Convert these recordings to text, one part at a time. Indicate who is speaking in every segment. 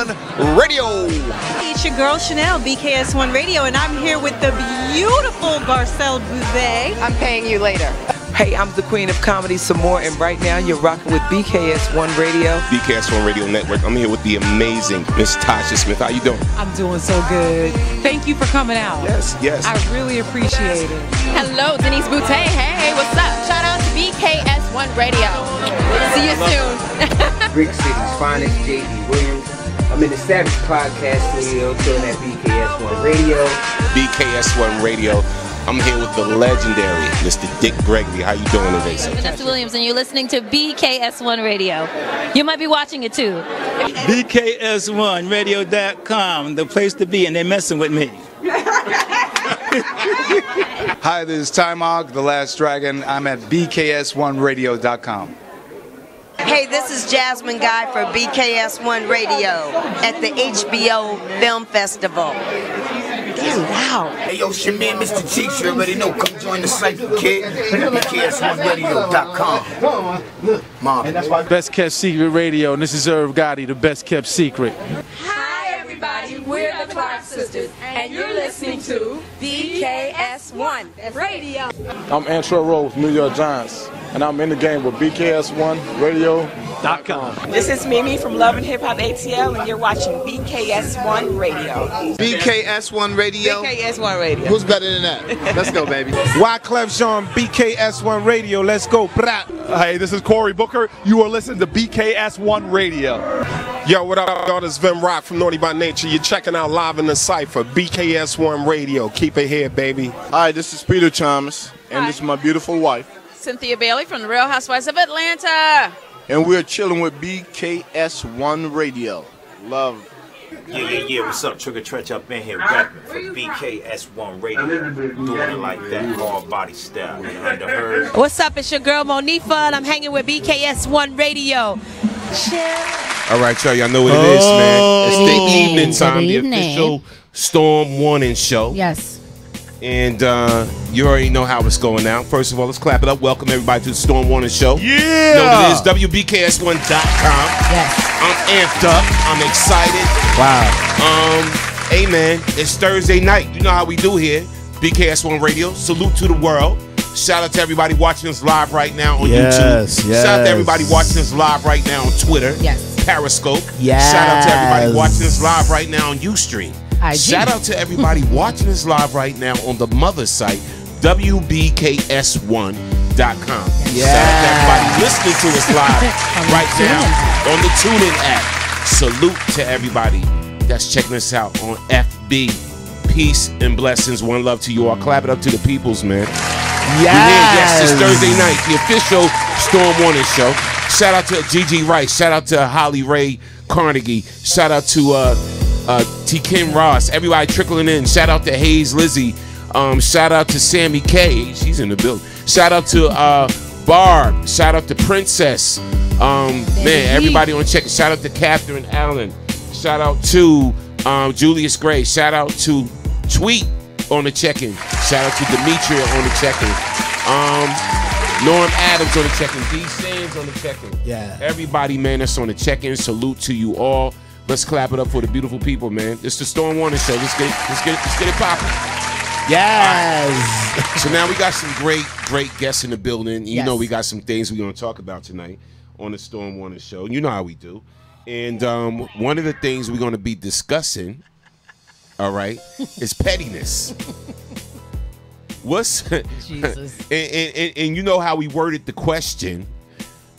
Speaker 1: BKS1 Radio.
Speaker 2: It's your girl Chanel, BKS1 Radio, and I'm here with the beautiful Garcelle Bouvet.
Speaker 3: I'm paying you later.
Speaker 4: Hey, I'm the queen of comedy, some more, and right now you're rocking with BKS1 Radio.
Speaker 1: BKS1 Radio Network. I'm here with the amazing Miss Tasha Smith. How you doing?
Speaker 5: I'm doing so good. Thank you for coming out.
Speaker 1: Yes, yes.
Speaker 5: I really appreciate it.
Speaker 3: Hello, Denise Boutte. Hey, what's up? Shout out to BKS1 Radio. See you soon.
Speaker 4: Brick City's finest, J.D. Williams. I'm in the Savage Podcast Studio, chilling at BKS1 Radio.
Speaker 1: BKS1 Radio. I'm here with the legendary Mr. Dick Gregory. How you doing today, sir?
Speaker 6: Vanessa Williams, and you're listening to BKS1 Radio. You might be watching it too.
Speaker 7: BKS1Radio.com, the place to be, and they're messing with me.
Speaker 8: Hi, this is Timog, the Last Dragon. I'm at BKS1Radio.com.
Speaker 9: Hey, this is Jasmine Guy for BKS1 Radio at the HBO Film Festival. Damn loud.
Speaker 10: Hey, yo, it's your man, Mr. Cheeks. You already know. Come join the cycle, kid. BKS1Radio.com. Mom.
Speaker 11: Best Kept Secret Radio, and this is Irv Gotti, the Best Kept Secret.
Speaker 12: Hi, everybody. We're the Clark Sisters, and you're listening to BKS1 Radio.
Speaker 11: I'm Antro Rose, New York Giants, and I'm in the game with BKS1 Radio.com.
Speaker 13: This is Mimi from Love and Hip Hop ATL, and you're watching BKS1 Radio.
Speaker 14: BKS1 Radio.
Speaker 13: BKS1 Radio.
Speaker 14: Who's better than that? Let's go, baby.
Speaker 11: Wyclef Jean, BKS1 Radio. Let's go, brah.
Speaker 15: Hey, this is Corey Booker. You are listening to BKS1 Radio.
Speaker 1: Yo, what up, y'all? This is Vim Rock from Naughty by Nature. You're checking out Live in the Cypher, BKS1 Radio. Keep it here, baby.
Speaker 16: Hi, this is Peter Thomas, and this is my beautiful wife.
Speaker 3: Cynthia Bailey from the Real Housewives of Atlanta.
Speaker 16: And we're chilling with BKS1 Radio. Love.
Speaker 17: Yeah. What's up? Trigger Trench up in here rapping for BKS1 Radio. Doing it like that, hard body style. Underheard.
Speaker 18: What's up? It's your girl Monifa, and I'm hanging with BKS1 Radio.
Speaker 1: All right, y'all know what it is, man. It's the evening time, the official Storm Warning Show.
Speaker 18: Yes.
Speaker 1: And you already know how it's going now. First of all, let's clap it up. Welcome everybody to the Storm Warning Show.
Speaker 15: Yeah!
Speaker 1: You know what it is, WBKS1.com.
Speaker 18: Yes.
Speaker 1: I'm amped up. I'm excited.
Speaker 11: Wow.
Speaker 1: Hey, man, it's Thursday night. You know how we do here. BKS1 Radio. Salute to the world. Shout out to everybody watching us live right now on YouTube. Shout out to everybody watching us live right now on Twitter.
Speaker 18: Yes.
Speaker 1: Periscope.
Speaker 18: Yes.
Speaker 1: Shout out to everybody watching us live right now on Ustream. Shout out to everybody watching us live right now on the mother site, WBKS1.com. Shout out to everybody listening to us live right now on the TuneIn app. Salute to everybody that's checking us out on FB. Peace and blessings. One love to you all. Clap it up to the peoples, man. Yes, it's Thursday night, the official Storm Warning Show. Shout out to Gigi Rice. Shout out to Holly Ray Carnegie. Shout out to T. Kim Ross, everybody trickling in. Shout out to Hayes Lizzie. Shout out to Sammy K. She's in the building. Shout out to Barb. Shout out to Princess. Man, everybody on check. Shout out to Catherine Allen. Shout out to Julius Gray. Shout out to Tweet on the check-in. Shout out to Demetria on the check-in. Norm Adams on the check-in. D. Sands on the check-in.
Speaker 11: Yeah.
Speaker 1: Everybody, man, that's on the check-in. Salute to you all. Let's clap it up for the beautiful people, man. It's the Storm Warning Show. Let's get it popping.
Speaker 11: Yes.
Speaker 1: Right. So now we got some great guests in the building. You know we got some things we're going to talk about tonight on the Storm Warning Show. You know how we do. And one of the things we're going to be discussing, all right, is pettiness. What's Jesus? and you know how we worded the question.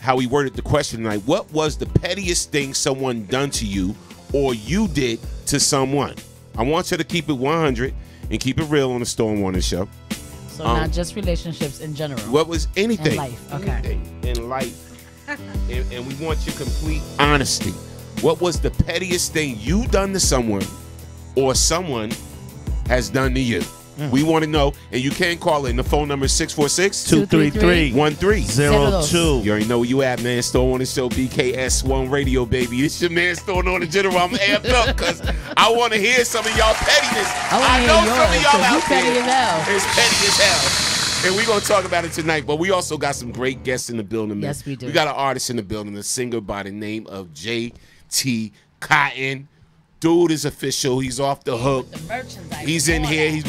Speaker 1: Like, what was the pettiest thing someone done to you or you did to someone? I want you to keep it 100 and keep it real on the Storm Warning Show.
Speaker 18: So not just relationships in general.
Speaker 1: What was anything?
Speaker 18: In life. Okay.
Speaker 1: Anything in life. and we want your complete honesty. What was the pettiest thing you done to someone or someone has done to you? We want to know, and you can call in. The phone number is 646-233-1302. You already know where you at, man. Storm on the Show, BKS1 Radio, baby. It's your man, Storm on the General. I'm amped up because I want to hear some of y'all pettiness. I know some of y'all out there. It's petty as hell. And we're going to talk about it tonight, but we also got some great guests in the building, man.
Speaker 18: Yes, we do.
Speaker 1: We got an artist in the building, a singer by the name of J.T. Cotton. Dude is official. He's off the hook. He's in here. He's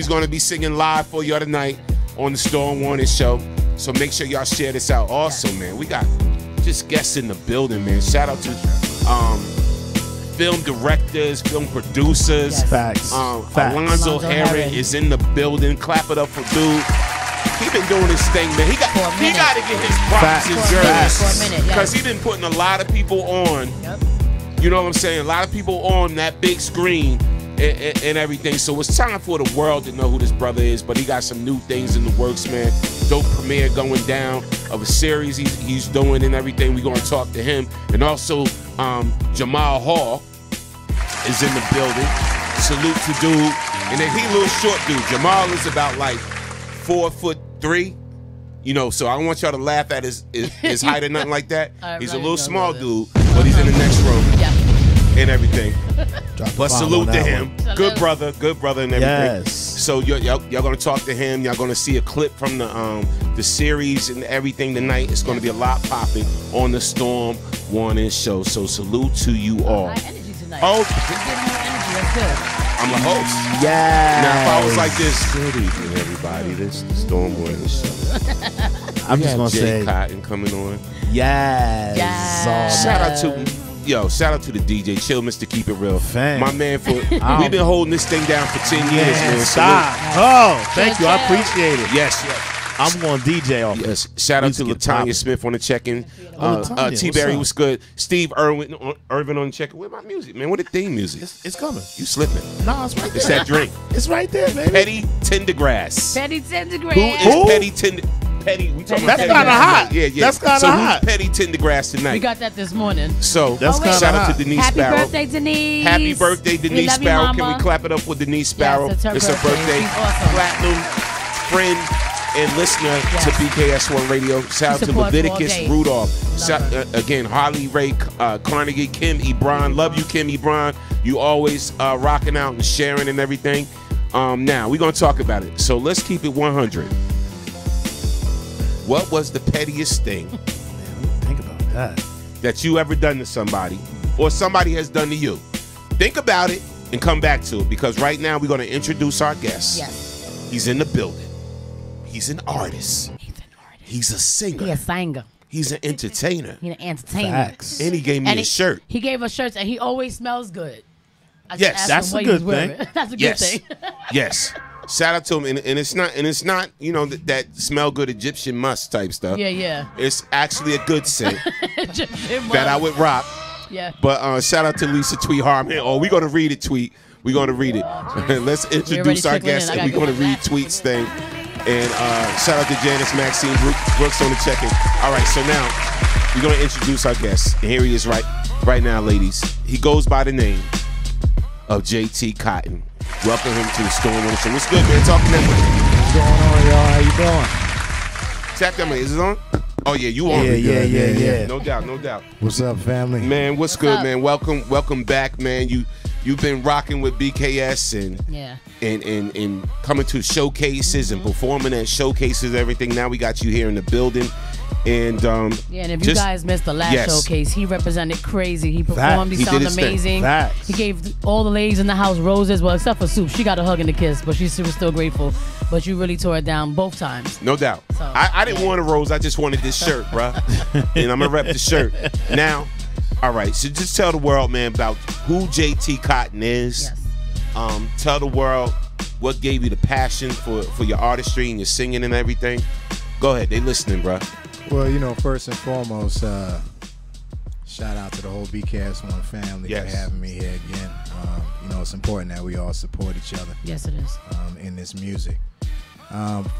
Speaker 1: gonna be singing live for you tonight on the Storm Warning Show. So make sure y'all share this out. Also, man, we got just guests in the building, man. Shout out to film directors, film producers.
Speaker 19: Facts.
Speaker 1: Alonzo Herron is in the building. Clap it up for dude. He been doing his thing, man. He got to get his props and service because he been putting a lot of people on. You know what I'm saying? A lot of people on that big screen and everything. So it's time for the world to know who this brother is. But he got some new things in the works, man. Dope premiere going down of a series he's doing and everything. We're going to talk to him. And also Jamal Hall is in the building. Salute to dude. And then he a little short dude. Jamal is about like 4'3". You know, so I don't want y'all to laugh at his height or nothing like that. He's a little small dude, but he's in the next row and everything. But salute to him. Good brother and everything.
Speaker 19: Yes.
Speaker 1: So y'all gonna talk to him. Y'all gonna see a clip from the series and everything tonight. It's gonna be a lot popping on the Storm Warning Show. So salute to you all. Oh, I'm a host.
Speaker 19: Yeah.
Speaker 1: Now if I was like this, good evening everybody. This is the Storm Warning Show.
Speaker 19: I'm just gonna say
Speaker 1: Cotton coming on.
Speaker 19: Yes.
Speaker 1: Shout out to the DJ Chill, Mr. Keep It Real. My man, we've been holding this thing down for 10 years, man.
Speaker 19: Stop. Oh, thank you. I appreciate it.
Speaker 1: Yes.
Speaker 19: I'm going DJ off.
Speaker 1: Yes. Shout out to LaTanya Smith on the check-in. T-Berry was good. Steve Irvin on the check-in. Where's my music, man? What the theme music?
Speaker 19: It's coming.
Speaker 1: You slipping.
Speaker 19: No, it's right there.
Speaker 1: It's that drink.
Speaker 19: It's right there, baby.
Speaker 1: Petty Tendergrass.
Speaker 3: Petty Tendergrass.
Speaker 1: Who is Petty Tendergrass? We talking about
Speaker 19: That's kind of hot.
Speaker 1: Yeah.
Speaker 19: That's kind of hot.
Speaker 1: Who's Petty Tendergrass tonight?
Speaker 3: We got that this morning.
Speaker 1: So
Speaker 19: that's
Speaker 1: shout out to Denise Sparrow.
Speaker 3: Happy birthday, Denise.
Speaker 1: Happy birthday, Denise Sparrow. Can we clap it up with Denise Sparrow?
Speaker 3: Yes, it's her birthday.
Speaker 1: Awesome. Platinum friend and listener to BKS1 Radio. Shout out to Leviticus Rudolph. Again, Harley Ray Carnegie, Kim Ebron. Love you, Kim Ebron. You always rocking out and sharing and everything. Now, we're going to talk about it. So let's keep it 100. What was the pettiest thing
Speaker 19: think about
Speaker 1: that you ever done to somebody or somebody has done to you? Think about it and come back to it because right now we're going to introduce our guest.
Speaker 3: Yes.
Speaker 1: He's in the building. He's an artist. He's a singer.
Speaker 3: He's a singer.
Speaker 1: He's an entertainer.
Speaker 3: He's an entertainer.
Speaker 19: Facts.
Speaker 1: And he gave me a shirt.
Speaker 3: He gave us shirts and he always smells good.
Speaker 1: Yes,
Speaker 19: that's a good thing.
Speaker 3: That's a good thing.
Speaker 1: Yes. Shout out to him, and it's not you know that smell good Egyptian musk type stuff.
Speaker 3: Yeah.
Speaker 1: It's actually a good scent
Speaker 3: Egyptian
Speaker 1: that I would rock.
Speaker 3: Yeah.
Speaker 1: But shout out to Lisa Tweet Harmon. Oh, we're gonna read it, Tweet. We're gonna read it. Let's introduce our guest, and we're gonna read Tweet's thing. And shout out to Janice Maxine Brooks on the check-in. All right, so now we're gonna introduce our guest, and here he is right now, ladies. He goes by the name of JT Cotton. Welcome him to the Storm Warning Show. What's good, man? Talking that much.
Speaker 19: What's going on, y'all? How you doing?
Speaker 1: Check that, man. Is it on? Oh, yeah, you on.
Speaker 19: Yeah.
Speaker 1: No doubt.
Speaker 19: What's up, family?
Speaker 1: Man, what's good, man? Welcome back, man. You've been rocking with BKS and coming to showcases and performing at showcases, everything. Now we got you here in the building. And
Speaker 3: and if you guys missed the last showcase, he represented crazy. He performed. He sounded amazing. He gave all the ladies in the house roses. Well, except for Soup, she got a hug and a kiss, but she was still grateful. But you really tore it down both times.
Speaker 1: No doubt. So, I didn't want a rose. I just wanted this shirt, bro. And I'm gonna rep the shirt now. All right. So just tell the world, man, about who JT Cotton is. Yes. Tell the world what gave you the passion for your artistry and your singing and everything. Go ahead. They listening, bro.
Speaker 20: Well, you know, first and foremost, shout out to the whole BKS1 family for having me here again. You know, it's important that we all support each other.
Speaker 3: Yes, it is.
Speaker 20: In this music.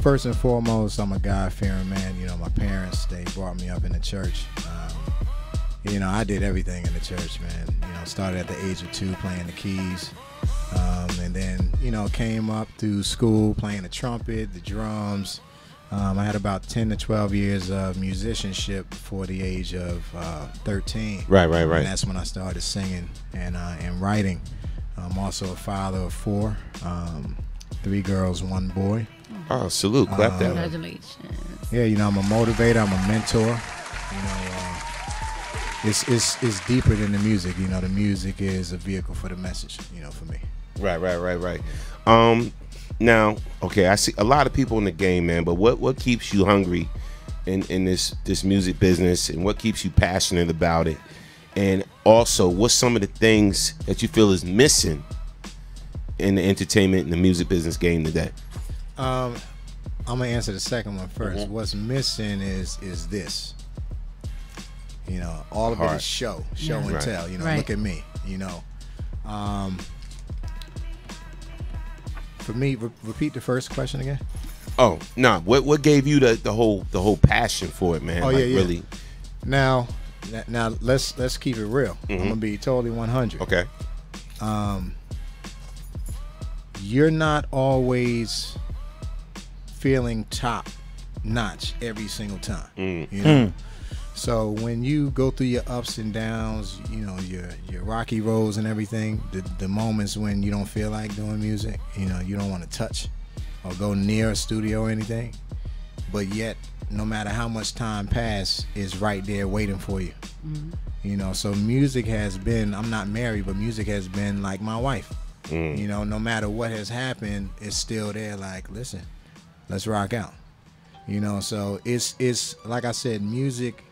Speaker 20: First and foremost, I'm a God-fearing man. You know, my parents, they brought me up in the church. You know, I did everything in the church, man. You know, started at the age of 2 playing the keys. And then, you know, came up through school playing the trumpet, the drums. I had about 10 to 12 years of musicianship before the age of 13.
Speaker 1: Right.
Speaker 20: And that's when I started singing and writing. I'm also a father of 4, 3 girls, 1 boy.
Speaker 1: Oh, salute. Clap that.
Speaker 3: Congratulations.
Speaker 20: Yeah, you know, I'm a motivator. I'm a mentor. it's deeper than the music. You know, the music is a vehicle for the message. You know, for me.
Speaker 1: Right. Now, okay, I see a lot of people in the game, man. But what keeps you hungry in this music business, and what keeps you passionate about it? And also, what's some of the things that you feel is missing in the entertainment and the music business game today?
Speaker 20: I'm gonna answer the second one first. What's missing is this. You know, all of it is show and tell. You know, look at me. You know, for me, repeat the first question again.
Speaker 1: Oh no! What gave you the whole passion for it, man?
Speaker 20: Oh,
Speaker 1: like,
Speaker 20: yeah.
Speaker 1: Really.
Speaker 20: Now let's keep it real. I'm gonna be totally 100.
Speaker 1: Okay.
Speaker 20: You're not always feeling top notch every single time. You know? So when you go through your ups and downs, you know, your rocky roads and everything, the moments when you don't feel like doing music, you know, you don't want to touch or go near a studio or anything, but yet no matter how much time passes, it's right there waiting for you. You know, so music has been, I'm not married, but music has been like my wife. You know, no matter what has happened, it's still there, like, listen, let's rock out. You know, so it's like I said, music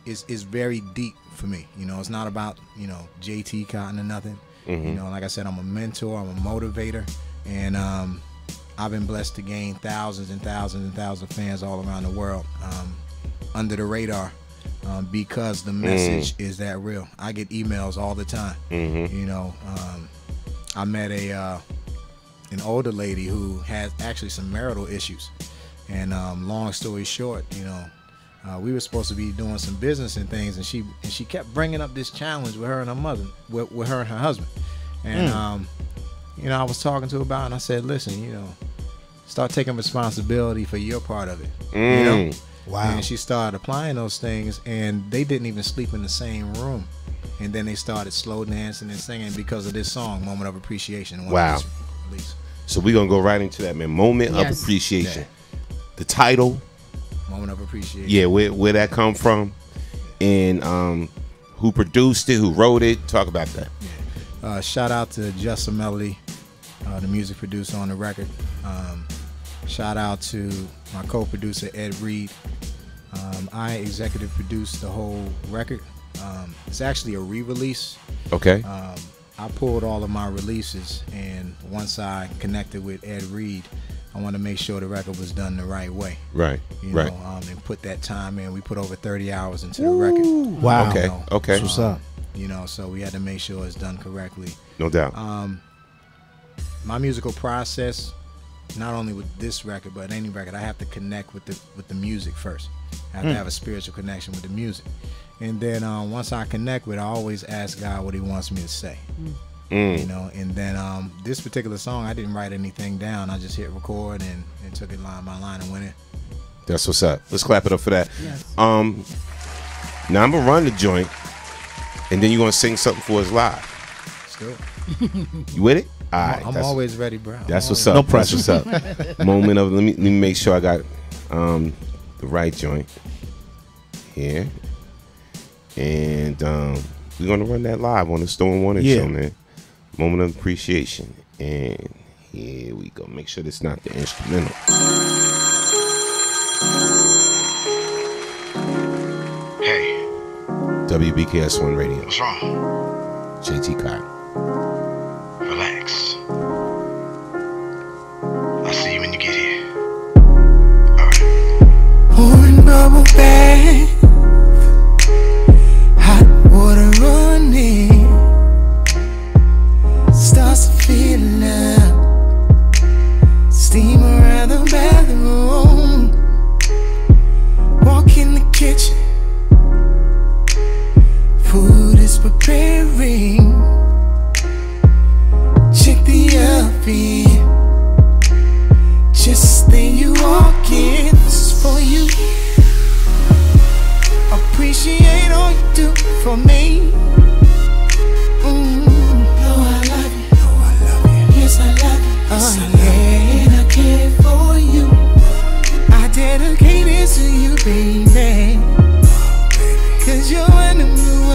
Speaker 20: is very deep for me. You know, it's not about, you know, JT Cotton or nothing. You know, like I said, I'm a mentor, I'm a motivator, and I've been blessed to gain thousands and thousands and thousands of fans all around the world, under the radar, because the message is that real. I get emails all the time. You know, I met an older lady who has actually some marital issues, and long story short, you know, we were supposed to be doing some business and things, and she kept bringing up this challenge with her and her mother, with her and her husband, and you know, I was talking to her about it, and I said, listen, you know, start taking responsibility for your part of it. You know, wow. And she started applying those things, and they didn't even sleep in the same room. And then they started slow dancing and singing because of this song, Moment of Appreciation.
Speaker 1: Wow. So we're going to go right into that, man. Moment of Appreciation. Yeah. The title.
Speaker 20: Moment of Appreciation.
Speaker 1: Yeah, where that come from, and who produced it, who wrote it. Talk about that.
Speaker 20: Yeah. Shout out to Justin Melody, the music producer on the record. Shout out to my co-producer, Ed Reed. I executive produced the whole record. It's actually a re-release.
Speaker 1: Okay.
Speaker 20: I pulled all of my releases, and once I connected with Ed Reed, I wanted to make sure the record was done the right way.
Speaker 1: Right.
Speaker 20: You know, and put that time in. We put over 30 hours into the record.
Speaker 1: Wow. Okay.
Speaker 20: You know,
Speaker 1: okay.
Speaker 20: That's what's up. You know, so we had to make sure it's done correctly.
Speaker 1: No doubt.
Speaker 20: My musical process, not only with this record but any record, I have to connect with the music first. I have to have a spiritual connection with the music, and then once I connect with it, I always ask God what He wants me to say. You know, and then this particular song, I didn't write anything down. I just hit record and took it line by line and went in.
Speaker 1: That's what's up. Let's clap it up for that.
Speaker 20: Yes.
Speaker 1: Now I'm gonna run the joint, and then you're gonna sing something for us live.
Speaker 20: Let's do it.
Speaker 1: You with it? All right.
Speaker 20: I'm always ready, bro.
Speaker 1: That's what's up. No pressure. That's what's up. Moment of, let me make sure I got the right joint here, and we're gonna run that live on the Storm Warning Show, man. Moment of Appreciation, and here we go. Make sure that's not the instrumental.
Speaker 10: Hey.
Speaker 1: WBKS1 Radio.
Speaker 10: What's wrong?
Speaker 1: JT Cotton.
Speaker 10: Relax. I'll see you when you get here.
Speaker 21: Pouring bubble bath, hot water running, starts to fill up, steam around the bathroom, walk in the kitchen, food is preparing, check the oven, just then you walk in, this is for you. Appreciate all you do for me. Know I love you. Know I love you. Yes, I love you. Yes, I love you. And I care for you. I dedicate it to you, baby. 'Cause you're one of the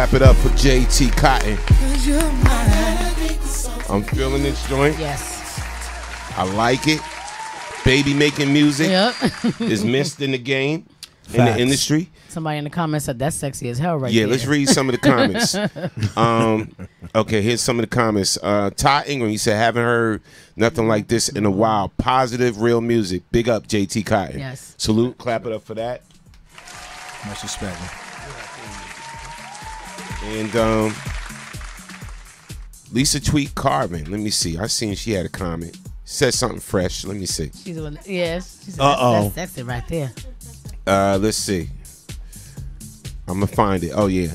Speaker 1: clap it up for JT Cotton. I'm feeling this joint.
Speaker 3: Yes.
Speaker 1: I like it. Baby making music.
Speaker 3: Yep.
Speaker 1: is missed in the game, in the industry.
Speaker 3: Somebody in the comments said that's sexy as hell right
Speaker 1: Yeah,
Speaker 3: there.
Speaker 1: let's read some of the comments. Okay, here's some of the comments. Todd Ingram, he said, haven't heard nothing like this in a while. Positive, real music. Big up, JT Cotton.
Speaker 3: Yes.
Speaker 1: Salute, clap it up for that.
Speaker 20: Much respect.
Speaker 1: And Lisa Tweet Carvin, let me see. I seen she had a comment. Said something fresh. Let me see.
Speaker 3: She's doing, yes. She said, that's sexy right there.
Speaker 1: Let's see. I'm gonna find it. Oh yeah.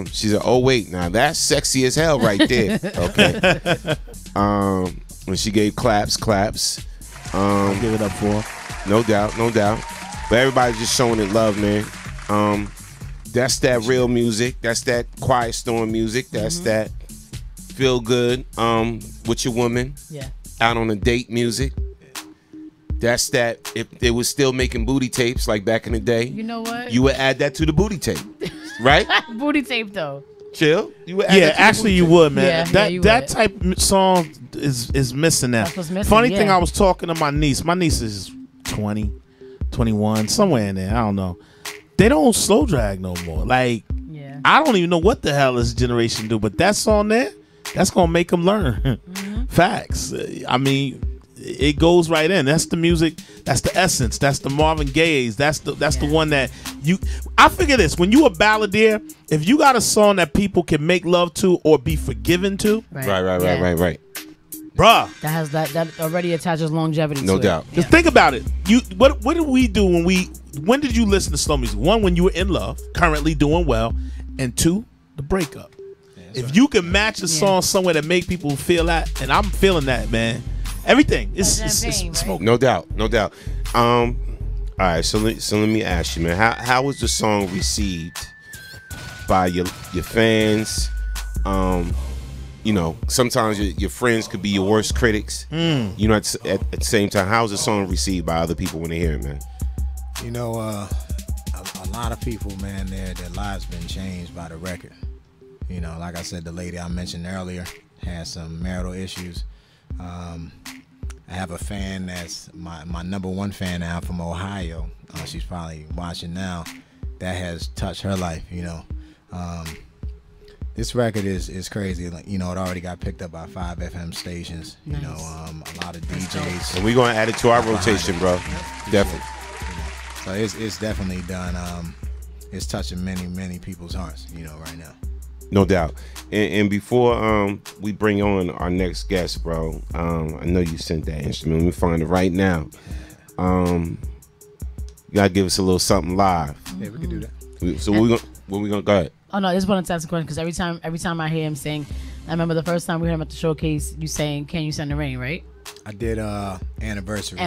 Speaker 1: She said, "Oh wait, now that's sexy as hell right there." Okay. When she gave claps.
Speaker 2: I'll give it up for her.
Speaker 1: No doubt. But everybody's just showing it love, man. That's that real music. That's that Quiet Storm music. That's that feel good. With your woman.
Speaker 3: Yeah.
Speaker 1: Out on a date music. That's that. If they was still making booty tapes like back in the day,
Speaker 3: you know what?
Speaker 1: You would add that to the booty tape, right?
Speaker 3: Booty tape though.
Speaker 1: Chill. You would add that to
Speaker 2: actually you would, man.
Speaker 3: Yeah, you
Speaker 2: that
Speaker 3: would.
Speaker 2: type of song is missing now.
Speaker 3: That's what's missing,
Speaker 2: Funny
Speaker 3: yeah.
Speaker 2: thing, I was talking to my niece. My niece is 20, 21, somewhere in there. I don't know. They don't slow drag no more. Like, I don't even know what the hell this generation do, but that song there, that's gonna make them learn. Facts. I mean, it goes right in. That's the music. That's the essence. That's the Marvin Gaye's. That's the one that you. I figure this: when you a balladeer, if you got a song that people can make love to or be forgiven to,
Speaker 1: Right.
Speaker 2: Bruh,
Speaker 3: That has that already attaches longevity.
Speaker 1: No
Speaker 3: to
Speaker 1: doubt.
Speaker 3: It.
Speaker 2: just think about it. What did we do when did you listen to slow music? One, when you were in love, currently doing well, and two, the breakup. If you can match a song somewhere that make people feel that, and I'm feeling that, man. Everything. It's smoke.
Speaker 1: No doubt. All right, so let me ask you, man. How was the song received by your fans? You know, sometimes your friends could be your worst critics. You know, at the same time, how was the song received by other people when they hear it, man?
Speaker 20: You know, a lot of people, man, their lives been changed by the record. You know, like I said, the lady I mentioned earlier had some marital issues. I have a fan that's my #1 fan now from Ohio. She's probably watching now. That has touched her life, you know. This record is crazy. Like, you know, it already got picked up by 5 FM stations.
Speaker 3: Nice.
Speaker 20: You know, a lot of DJs.
Speaker 1: And we're gonna add it to our rotation, bro. Definitely.
Speaker 20: So it's definitely done. It's touching many people's hearts, you know, right now.
Speaker 1: No doubt. And before we bring on our next guest, bro, I know you sent that instrument. Let me find it right now. You gotta give us a little something live.
Speaker 20: Yeah, we can do that.
Speaker 1: So what we gonna go ahead?
Speaker 3: Oh no, I just wanted to ask a question because every time I hear him sing, I remember the first time we heard him at the showcase, you saying "Can You Send the Rain," right?
Speaker 20: I did Anniversary.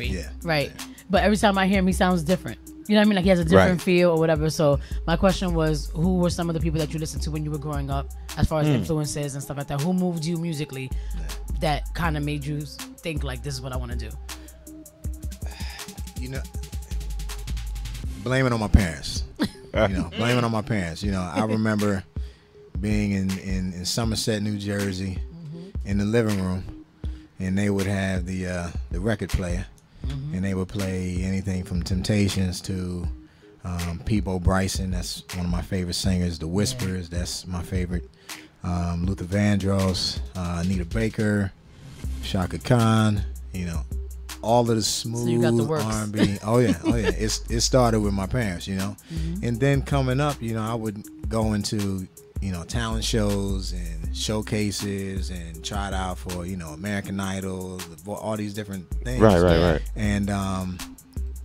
Speaker 3: Yeah. Right. But every time I hear him, he sounds different. You know what I mean? Like he has a different feel or whatever. So my question was, who were some of the people that you listened to when you were growing up, as far as influences and stuff like that? Who moved you musically that kind of made you think like, this is what I want to do?
Speaker 20: You know, blame it on my parents. You know, blame it on my parents. You know, I remember being in Somerset, New Jersey, in the living room, and they would have the record player. And they would play anything from Temptations to Peabo Bryson. That's one of my favorite singers. The Whispers. That's my favorite. Luther Vandross, Anita Baker, Shaka Khan. You know, all of the smooth
Speaker 3: So you got the works.
Speaker 20: R&B. Oh yeah. It started with my parents. You know, and then coming up, you know, I would go into, you know, talent shows and showcases and tried out for, you know, American Idol, all these different things.
Speaker 1: Right.
Speaker 20: And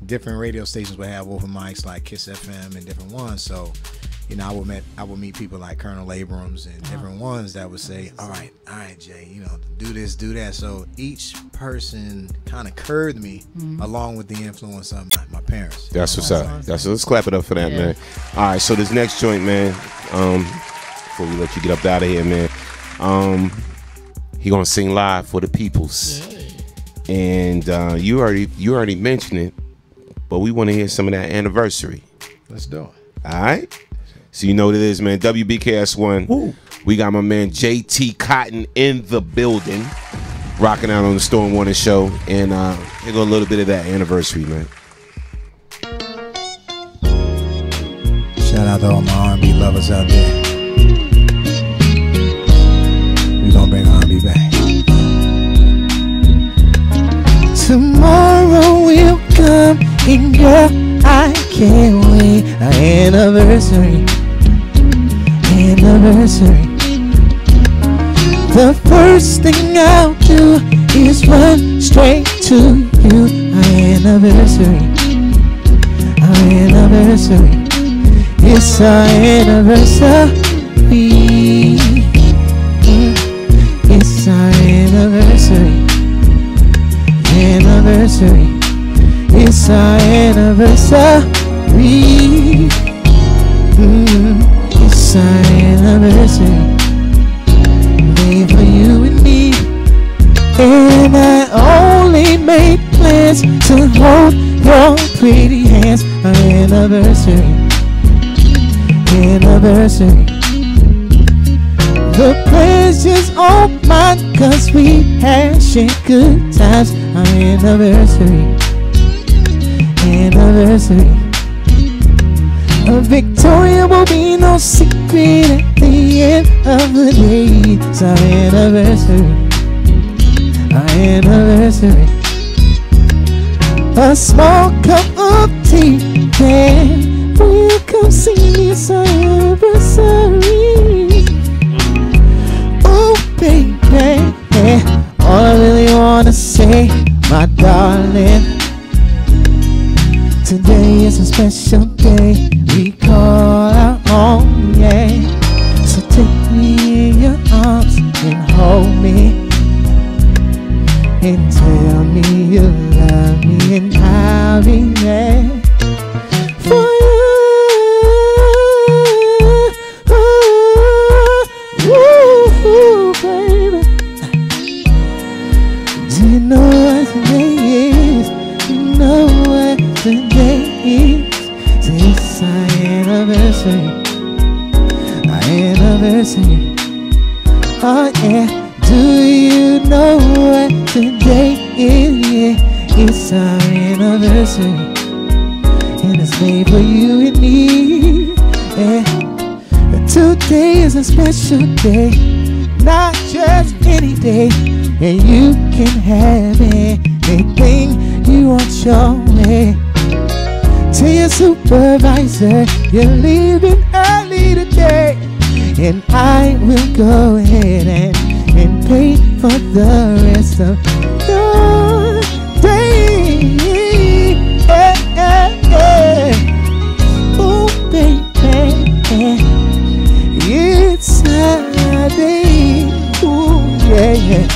Speaker 20: different radio stations would have open mics like Kiss FM and different ones. So, you know, I would meet people like Colonel Abrams and different ones that would say, all right, Jay, you know, do this, do that. So each person kind of curved me along with the influence of my parents.
Speaker 1: That's what's up. Let's clap it up for that, man. All right, so this next joint, man. Before we let you get up out of here, man, he gonna sing live for the peoples, and you already mentioned it, but we want to hear some of that Anniversary.
Speaker 20: Let's do it.
Speaker 1: All right. So you know what it is, man. WBKS1.
Speaker 2: Ooh.
Speaker 1: We got my man JT Cotton in the building, rocking out on the Storm Warning Show. And here go a little bit of that anniversary, man.
Speaker 20: Shout out to all my R&B lovers out there. We gonna bring R&B back. Tomorrow will come and girl, I can't wait. Our anniversary. The first thing I'll do is run straight to you. Our anniversary. It's our anniversary. It's our anniversary. It's our anniversary. It's our anniversary. Made for you and me. And I only made plans to hold your pretty hands. Our anniversary. The pleasure's all mine, 'cause we had shared good times. Our anniversary. A Victoria will be no secret at the end of the day. It's our anniversary. A small cup of tea, then we'll come see me. It's our anniversary. Oh baby, all I really wanna say, my darling, today is a special day. We call our own, yeah. So take me in your arms and hold me, and tell me you love me, and I'll be there for you. Ooh, baby. Do you know what today is? You know what today is? It's our anniversary. Oh yeah. Do you know what today is? Yeah, it's our anniversary, and it's made for you and me. Yeah. Today is a special day, not just any day, and you can have anything you want your way. Tell your supervisor you're leaving early today, and I will go ahead and pay for the rest of your day. Oh baby, it's Saturday. Ooh, yeah.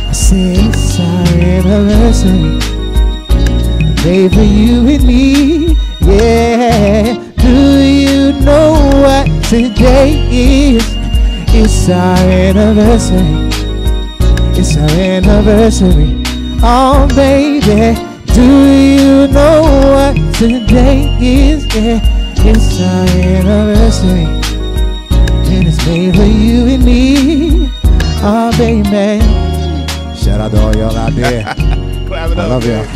Speaker 20: I say it's our anniversary, made for you and me, yeah. Do you know what today is? It's our anniversary. Oh baby, do you know what today is? Yeah, it's our anniversary, and it's made for you and me. Oh baby, shout out to all y'all out there.
Speaker 2: Clap it
Speaker 20: I
Speaker 2: up,
Speaker 20: love y'all.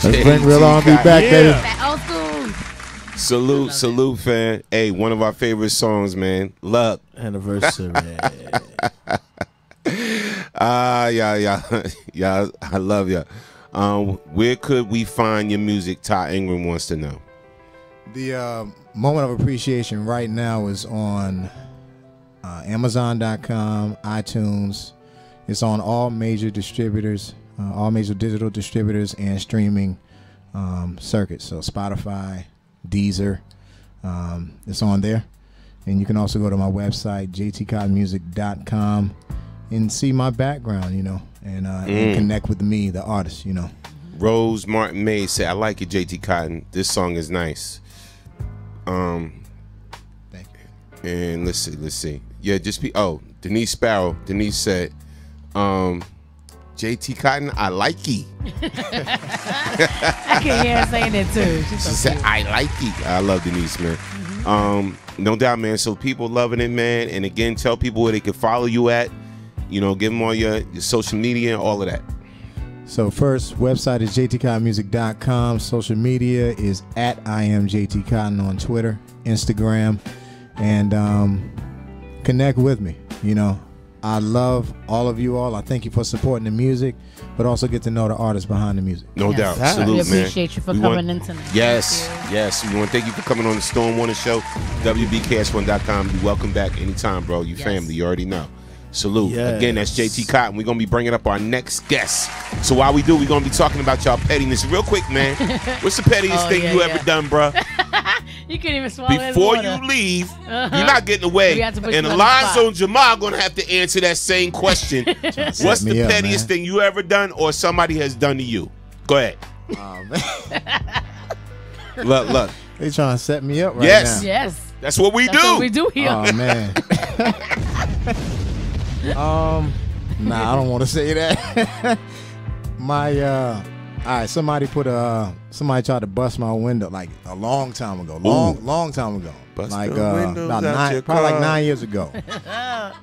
Speaker 20: Let's
Speaker 1: JT
Speaker 20: bring real R&B back, baby.
Speaker 1: Salute, fan. Hey, one of our favorite songs, man. Love.
Speaker 2: Anniversary.
Speaker 1: Yeah, I love ya. Where could we find your music? Ty Ingram wants to know.
Speaker 20: The Moment of Appreciation right now is on Amazon.com, iTunes. It's on all major distributors, all major digital distributors and streaming circuits. So Spotify, Deezer, it's on there. And you can also go to my website, jtcottonmusic.com, and see my background, and connect with me, the artist,
Speaker 1: Rose Martin May said, I like it, JT Cotton. This song is nice.
Speaker 20: Thank you.
Speaker 1: And let's see. Yeah, Denise Sparrow. Denise said, JT Cotton, I like ye.
Speaker 3: I can hear her saying it too.
Speaker 1: She said, I like ye. I love Denise, man. No doubt, man. So people loving it, man. And again, tell people where they can follow you at. You know, give them all your social media and all of that.
Speaker 20: So first, website is jtcottonmusic.com. Social media is at IamJTCotton on Twitter, Instagram, and connect with me. You know, I love all of you all. I thank you for supporting the music, but also get to know the artists behind the music.
Speaker 1: No doubt. Salute,
Speaker 3: we
Speaker 1: man.
Speaker 3: appreciate you for coming in tonight.
Speaker 1: Yes, yes. We want to thank you for coming on the Storm Warner Show. WBKS1.com. You're welcome back anytime, bro. You family. You already know. Salute. Yes. Again, that's JT Cotton. We're going to be bringing up our next guest. So while we do, we're going to be talking about y'all pettiness. Real quick, man. What's the pettiest thing you ever done, bro?
Speaker 3: You can't even swallow
Speaker 1: Before you leave, you're not getting away. And Alonzo and Jamal going to have to answer that same question. What's the pettiest thing you ever done or somebody has done to you? Go ahead.
Speaker 20: Man.
Speaker 1: Look.
Speaker 20: They trying to set me up right
Speaker 1: now.
Speaker 3: Yes.
Speaker 1: That's what we do.
Speaker 3: That's what we do here.
Speaker 20: Oh, man. Nah, I don't want to say that. All right, somebody tried to bust my window like a long time ago. Long time ago.
Speaker 1: Bust
Speaker 20: like
Speaker 1: about
Speaker 20: probably like 9 years ago.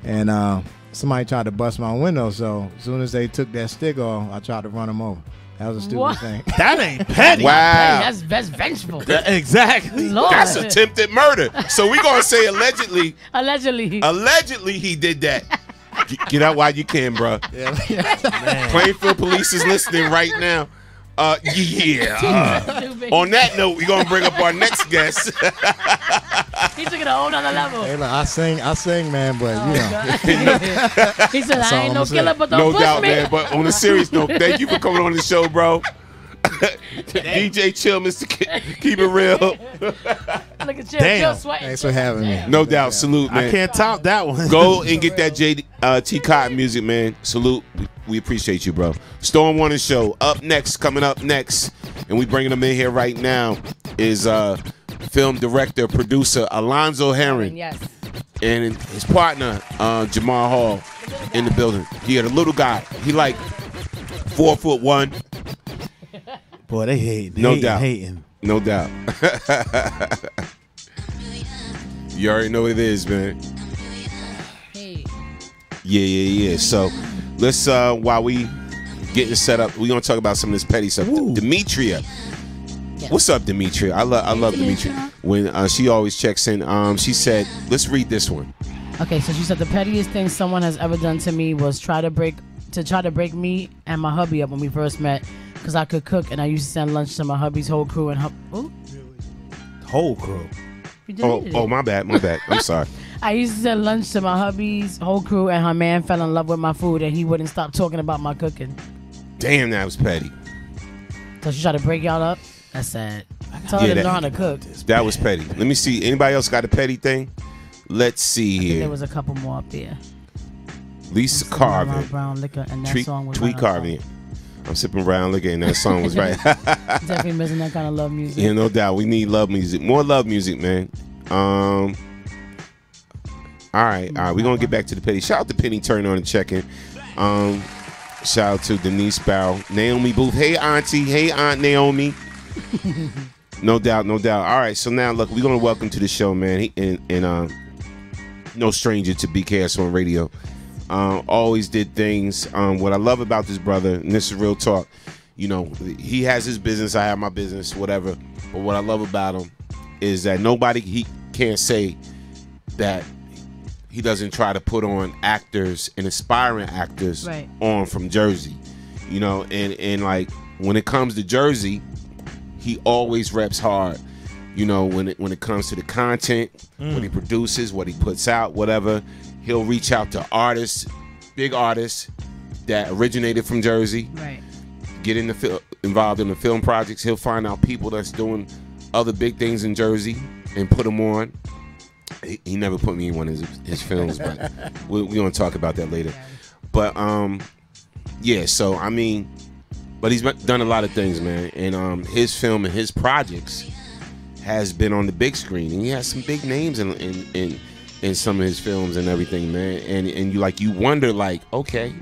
Speaker 20: And somebody tried to bust my window, so as soon as they took that stick off, I tried to run them over. That was a stupid thing.
Speaker 2: That ain't petty.
Speaker 1: Wow.
Speaker 3: That's vengeful.
Speaker 2: Exactly.
Speaker 3: Lord.
Speaker 1: That's attempted murder. So we're going to say allegedly.
Speaker 3: Allegedly
Speaker 1: he did that. Get out while you can, bro. Plainfield Police is listening right now. On that note, we're going to bring up our next guest.
Speaker 3: He took it a whole nother level.
Speaker 20: Hey, look, I sing, man, but you know.
Speaker 3: He said, I ain't no killer, but don't
Speaker 1: no
Speaker 3: push
Speaker 1: doubt,
Speaker 3: me.
Speaker 1: man. But on a serious note, thank you for coming on the show, bro. DJ Chill, Mr. Keep it real.
Speaker 3: Look at Chill sweating.
Speaker 20: Thanks for having me.
Speaker 1: No doubt. Salute, man.
Speaker 2: I can't top that one.
Speaker 1: Go and get that T Cotton music, man. Salute. We appreciate you, bro. Storm Warner Show. Coming up next, and we bringing them in here right now, is film director, producer Alonzo Herring.
Speaker 3: Yes.
Speaker 1: And his partner, Jamal Hall, in the building. He had a little guy. He like 4'1".
Speaker 2: Boy, they hate.
Speaker 1: No doubt.
Speaker 2: Hating.
Speaker 1: No doubt. You already know what it is, man.
Speaker 3: Hey.
Speaker 1: Yeah. So let's while we getting set up, we're gonna talk about some of this petty stuff. Demetria. Yes. What's up, Demetria? I love Demetria. When she always checks in. She said, let's read this one.
Speaker 3: Okay, so she said the pettiest thing someone has ever done to me was try to break me and my hubby up when we first met. Because I could cook, and I used to send lunch to my hubby's whole crew and
Speaker 2: whole crew.
Speaker 1: Oh, my bad. I'm sorry.
Speaker 3: I used to send lunch to my hubby's whole crew, and her man fell in love with my food, and he wouldn't stop talking about my cooking.
Speaker 1: Damn, that was petty.
Speaker 3: So she tried to break y'all up? That's sad. Tell her to know how to cook.
Speaker 1: That was petty. Let me see. Anybody else got a petty thing? Let's see here.
Speaker 3: There was a couple more up there.
Speaker 1: Lisa Carvin.
Speaker 3: Brown liquor, and that song was
Speaker 1: Tweet Carvin. I'm sipping brown liquor, and that song was right.
Speaker 3: Definitely missing that kind of love music.
Speaker 1: Yeah, no doubt. We need love music. More love music, man. All right. We're going to get back to the petty. Shout out to Penny Turner on the check-in. Shout out to Denise Barrow. Naomi Booth. Hey, Auntie. Hey, Aunt Naomi. No doubt. All right. So now, look, we're going to welcome to the show, man. No stranger to BKS1 Radio. Always did things. What I love about this brother, and this is real talk, you know, he has his business, I have my business, whatever. But what I love about him is that he can't say that he doesn't try to put on actors and aspiring actors on from Jersey. You know, and like when it comes to Jersey, he always reps hard. You know, when it comes to the content, what he produces, what he puts out, whatever. He'll reach out to artists, big artists that originated from Jersey.
Speaker 3: Right.
Speaker 1: Get involved in the film projects. He'll find out people that's doing other big things in Jersey and put them on. He never put me in one of his films, but we're going to talk about that later. But yeah. So I mean, but he's done a lot of things, man. And his film and his projects has been on the big screen, and he has some big names in some of his films and everything, man. And you wonder, like, okay,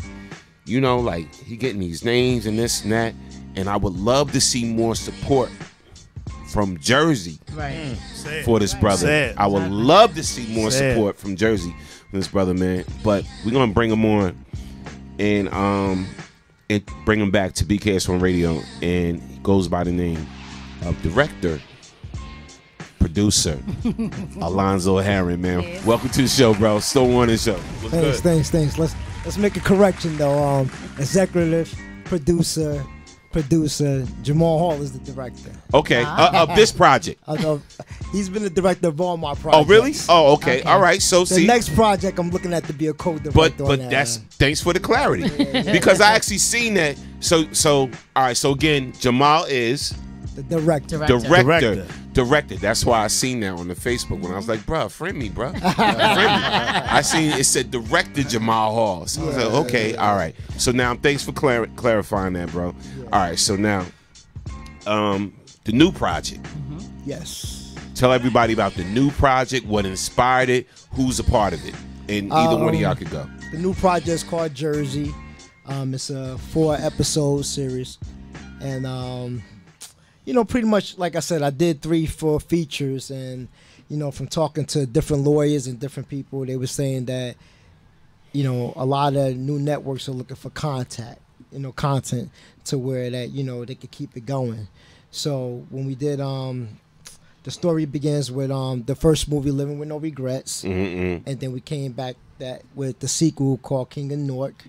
Speaker 1: you know, like he getting these names and this and that, and I would love to see more support from Jersey for this brother. I would love to see more support from Jersey for this brother, man. But we're gonna bring him on and bring him back to BKS1 Radio, and he goes by the name of director, producer Alonzo Herron, man. Yeah. Welcome to the show, bro. Still Warning Show.
Speaker 5: Thanks. Let's make a correction though. Executive producer Jamal Hall is the director.
Speaker 1: Okay, of this project.
Speaker 5: He's been the director of all my projects.
Speaker 1: Oh, really? Oh, okay. All right. So
Speaker 5: the next project I'm looking at to be a co-director.
Speaker 1: But that's thanks for the clarity, because I actually seen that. So all right. So again, Jamal is
Speaker 5: the director.
Speaker 1: That's why I seen that on the Facebook when I was like, bruh, friend me, bruh. I seen it said director Jamal Hall. So I was like, okay, all right. So now thanks for clarifying that, bro. All right, so now the new project.
Speaker 5: Yes.
Speaker 1: Tell everybody about the new project, what inspired it, who's a part of it, and either one of y'all could go.
Speaker 5: The new project is called Jersey. It's a 4-episode series, and you know, pretty much like I said, I did 3-4 features, and you know, from talking to different lawyers and different people, they were saying that, you know, a lot of new networks are looking for content to where that, you know, they could keep it going. So when we did the story begins with the first movie, Living with No Regrets, and then we came back with the sequel called King of Newark,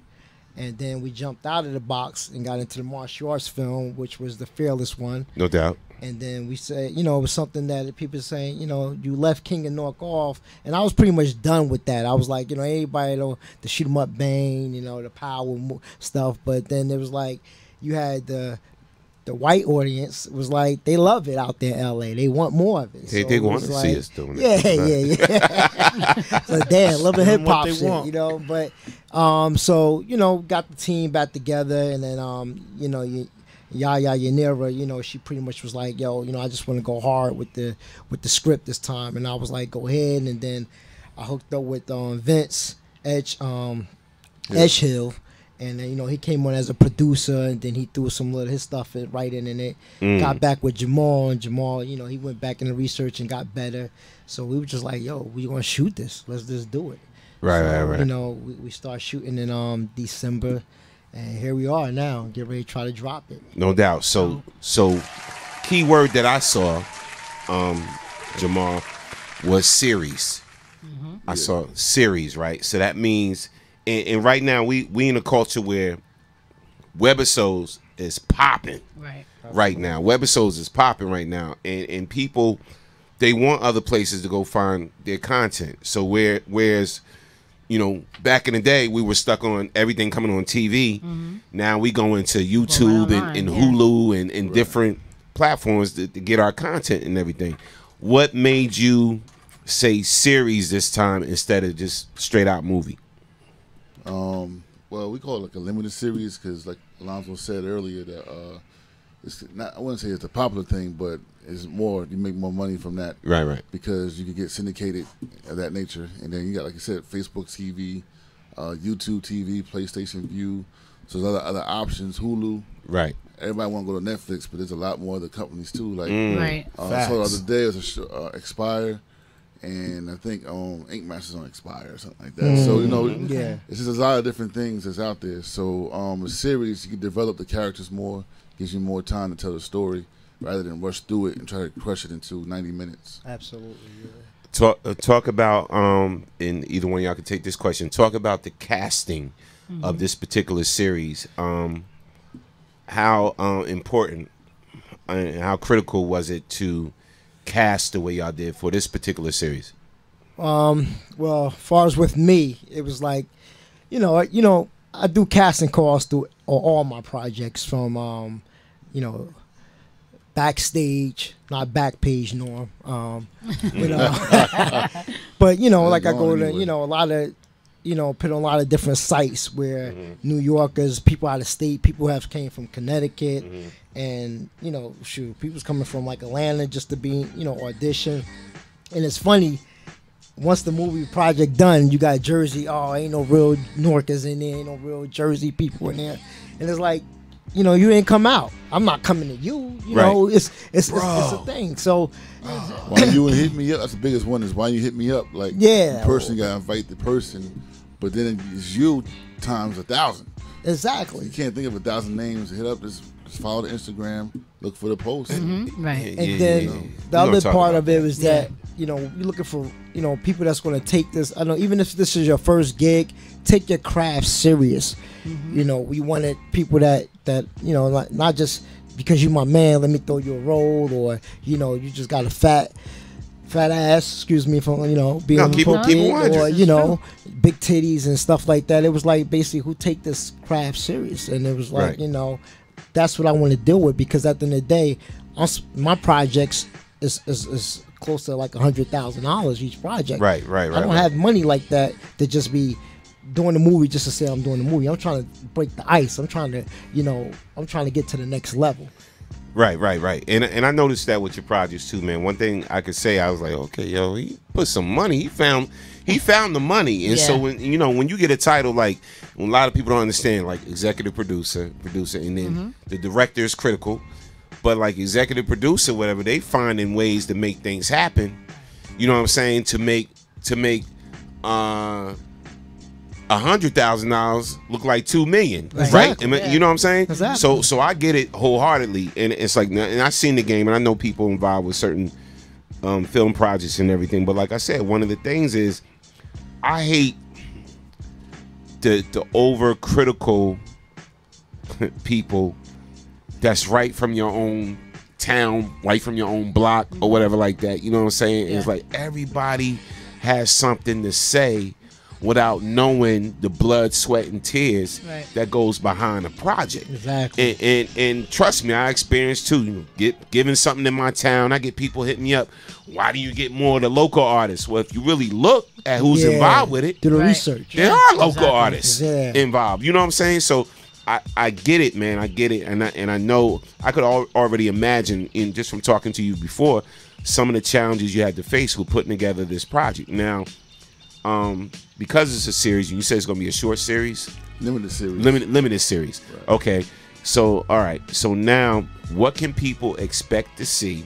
Speaker 5: and then we jumped out of the box and got into the martial arts film, which was the Fearless one.
Speaker 1: No doubt.
Speaker 5: And then we said, you know, it was something that people were saying, you know, you left King of Newark off, and I was pretty much done with that. I was like, you know, everybody know the shoot 'em up bang, you know, the power stuff, but then there was like, you had the white audience was like, they love it out there in LA. They want more of it.
Speaker 1: They want to see us doing it.
Speaker 5: Yeah. So damn, love the hip hop shit, you know. But so, you know, got the team back together, and then you know, Yaya Yanira, you know, she pretty much was like, yo, you know, I just want to go hard with the script this time, and I was like, go ahead. And then I hooked up with Vince Edgehill. And then, you know, he came on as a producer, and then he threw some little his stuff right in it. Got back with Jamal, and Jamal, you know, he went back into research and got better. So we were just like, yo, we gonna shoot this. Let's just do it.
Speaker 1: Right.
Speaker 5: You know, we start shooting in December, and here we are now. Get ready to try to drop it.
Speaker 1: No doubt. So key word that I saw, Jamal, was series. I saw series, right? So that means. And right now we in a culture where webisodes is popping. Right now, webisodes is popping right now, and people, they want other places to go find their content. So whereas, you know, back in the day we were stuck on everything coming on TV. Now we go into YouTube and Hulu and different platforms to get our content and everything. What made you say series this time instead of just straight out movie?
Speaker 22: Well, we call it like a limited series because, like Alonzo said earlier, that it's not, I wouldn't say it's a popular thing, but it's more, you make more money from that.
Speaker 1: Right.
Speaker 22: Because you can get syndicated of that nature. And then you got, like you said, Facebook TV, YouTube TV, PlayStation View. So there's other options, Hulu.
Speaker 1: Right.
Speaker 22: Everybody want to go to Netflix, but there's a lot more other companies too. Like, so the other day it was Expire. And I think Ink Masters on Expire or something like that. So, you know, it's just a lot of different things that's out there. So a series, you can develop the characters more, gives you more time to tell the story rather than rush through it and try to crush it into 90 minutes.
Speaker 5: Absolutely, yeah.
Speaker 1: Talk about, and either one of y'all can take this question, talk about the casting of this particular series. How important and how critical was it to cast the way y'all did for this particular series?
Speaker 5: Well, as far as with me, it was like, you know, I do casting calls through all my projects from, you know, backstage, not back page Norm. But you know, like I go to, you know, a lot of, you know, put on a lot of different sites where New Yorkers, people out of state, people have came from Connecticut, and you know, shoot, people's coming from like Atlanta just to be, you know, audition. And it's funny, once the movie project done, you got Jersey. Oh, ain't no real Newarkers in there. Ain't no real Jersey people in there. And it's like, you know, you ain't come out. I'm not coming to you. You know, it's a thing. So
Speaker 22: why you hit me up? That's the biggest one. Is why you hit me up? Like, the person got to invite the person, but then it's you times 1,000.
Speaker 5: Exactly.
Speaker 22: You can't think of 1,000 names. Hit up this. Follow the Instagram, look for the post.
Speaker 3: Right.
Speaker 5: And then the other part of it was that, you know, you're looking for, you know, people that's going to take this. I know, even if this is your first gig, take your craft serious. You know, we wanted people that you know, not just because you my man, let me throw you a roll, or, you know, you just got a fat ass, excuse me for, you know, being appropriate, or, you know, big titties and stuff like that. It was like basically who take this craft serious. And it was like, you know, that's what I want to deal with, because at the end of the day, my projects is close to like $100,000 each project. Right. I don't have money like that to just be doing the movie just to say I'm doing the movie. I'm trying to break the ice. I'm trying to, you know, get to the next level.
Speaker 1: Right. And I noticed that with your projects too, man. One thing I could say, I was like, okay, yo, he put some money. He found the money. And so when you get a title, like, when a lot of people don't understand, like executive producer, and then the director is critical, but like executive producer, whatever, they finding ways to make things happen. You know what I'm saying? To make $100,000 look like $2 million, right? You know what I'm saying? Exactly. So I get it wholeheartedly, and it's like, and I've seen the game, and I know people involved with certain film projects and everything. But like I said, one of the things is, I hate the overcritical people that's right from your own town, right from your own block, or whatever like that. You know what I'm saying? It's like everybody has something to say without knowing the blood, sweat, and tears that goes behind a project.
Speaker 5: Exactly.
Speaker 1: And trust me, I experienced too. Giving something in my town, I get people hitting me up. Why do you get more of the local artists? Well, if you really look at who's involved with it,
Speaker 5: do the research.
Speaker 1: There are local artists involved. You know what I'm saying? So I get it, man. I get it, and I know I could already imagine, in just from talking to you before, some of the challenges you had to face with putting together this project. Now, because it's a series, you said it's going to be a short series,
Speaker 22: limited series.
Speaker 1: Limited series. Right. Okay. So all right. So now, what can people expect to see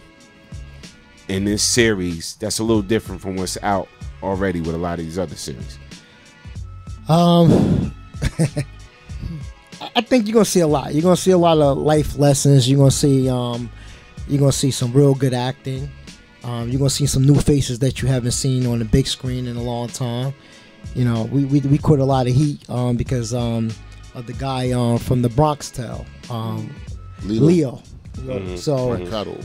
Speaker 1: in this series that's a little different from what's out already with a lot of these other series?
Speaker 5: I think you're gonna see a lot. You're gonna see a lot of life lessons. You're gonna see some real good acting. You're gonna see some new faces that you haven't seen on the big screen in a long time. You know, we caught a lot of heat because of the guy from the Bronx Tale, Leo. So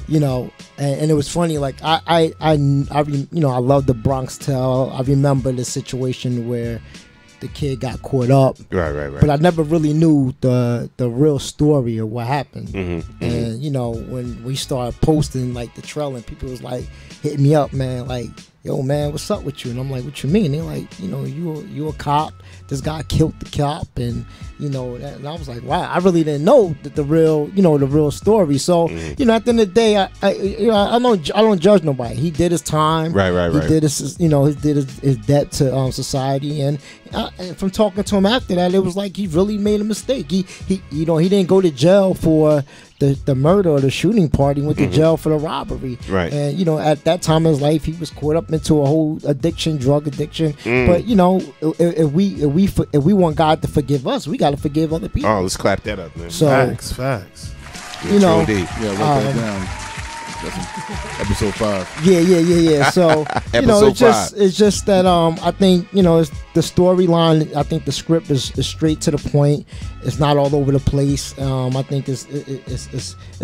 Speaker 5: you know, and it was funny. Like I love the Bronx Tale. I remember the situation where the kid got caught up.
Speaker 1: Right.
Speaker 5: But I never really knew the real story of what happened. And you know, when we started posting like the trailer, and people was like hitting me up, man, like, yo, man, what's up with you? And I'm like, what you mean? They're like, you know, you a cop. This guy killed the cop, and you know, and I was like, wow, I really didn't know the real story. So you know, at the end of the day, I don't judge nobody. He did his time.
Speaker 1: Right.
Speaker 5: He did his debt to society, and from talking to him after that, it was like he really made a mistake. He didn't go to jail for the murder or the shooting party. He went to jail for the robbery.
Speaker 1: Right.
Speaker 5: And you know, at that time in his life, he was caught up into a whole drug addiction. But you know, if we want God to forgive us, we got to forgive other people.
Speaker 1: Oh, let's clap that up, man.
Speaker 5: So,
Speaker 2: facts.
Speaker 5: You know,
Speaker 22: write that down. That's episode 5.
Speaker 5: Yeah. So you know, it's just that I think, you know, it's the storyline. I think the script is straight to the point. It's not all over the place. I think it's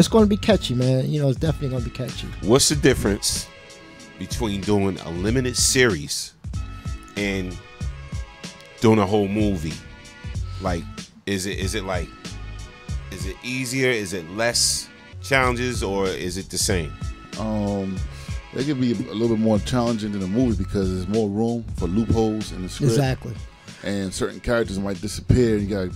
Speaker 5: going to be catchy, man. You know, it's definitely going to be catchy.
Speaker 1: What's the difference between doing a limited series and doing a whole movie? Like, is it easier? Is it less challenges, or is it the same?
Speaker 22: They can be a little bit more challenging than a movie because there's more room for loopholes in the script.
Speaker 5: Exactly.
Speaker 22: And certain characters might disappear. You gotta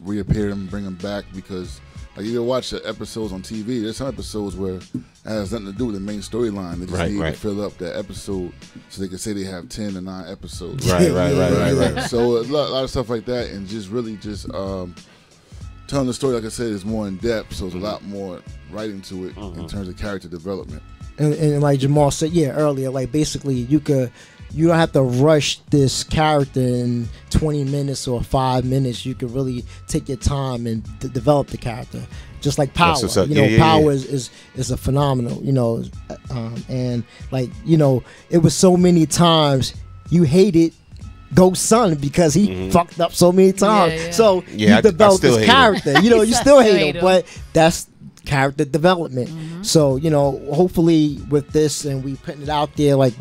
Speaker 22: reappear them, bring them back because like you watch the episodes on TV. There's some episodes where it has nothing to do with the main storyline. They just need to fill up that episode so they can say they have 10 or 9 episodes.
Speaker 1: Right.
Speaker 22: So a lot of stuff like that, and just really just telling the story, like I said, is more in depth. So there's a lot more writing to it in terms of character development.
Speaker 5: And like Jamal said, earlier, like basically you don't have to rush this character in 20 minutes or 5 minutes. You can really take your time and develop the character. Just like Power, Power is a phenomenal, and like it was so many times you hated Ghost Son because he fucked up so many times. So you develop this character, you still hate him, but that's character development. So hopefully with this and we putting it out there, like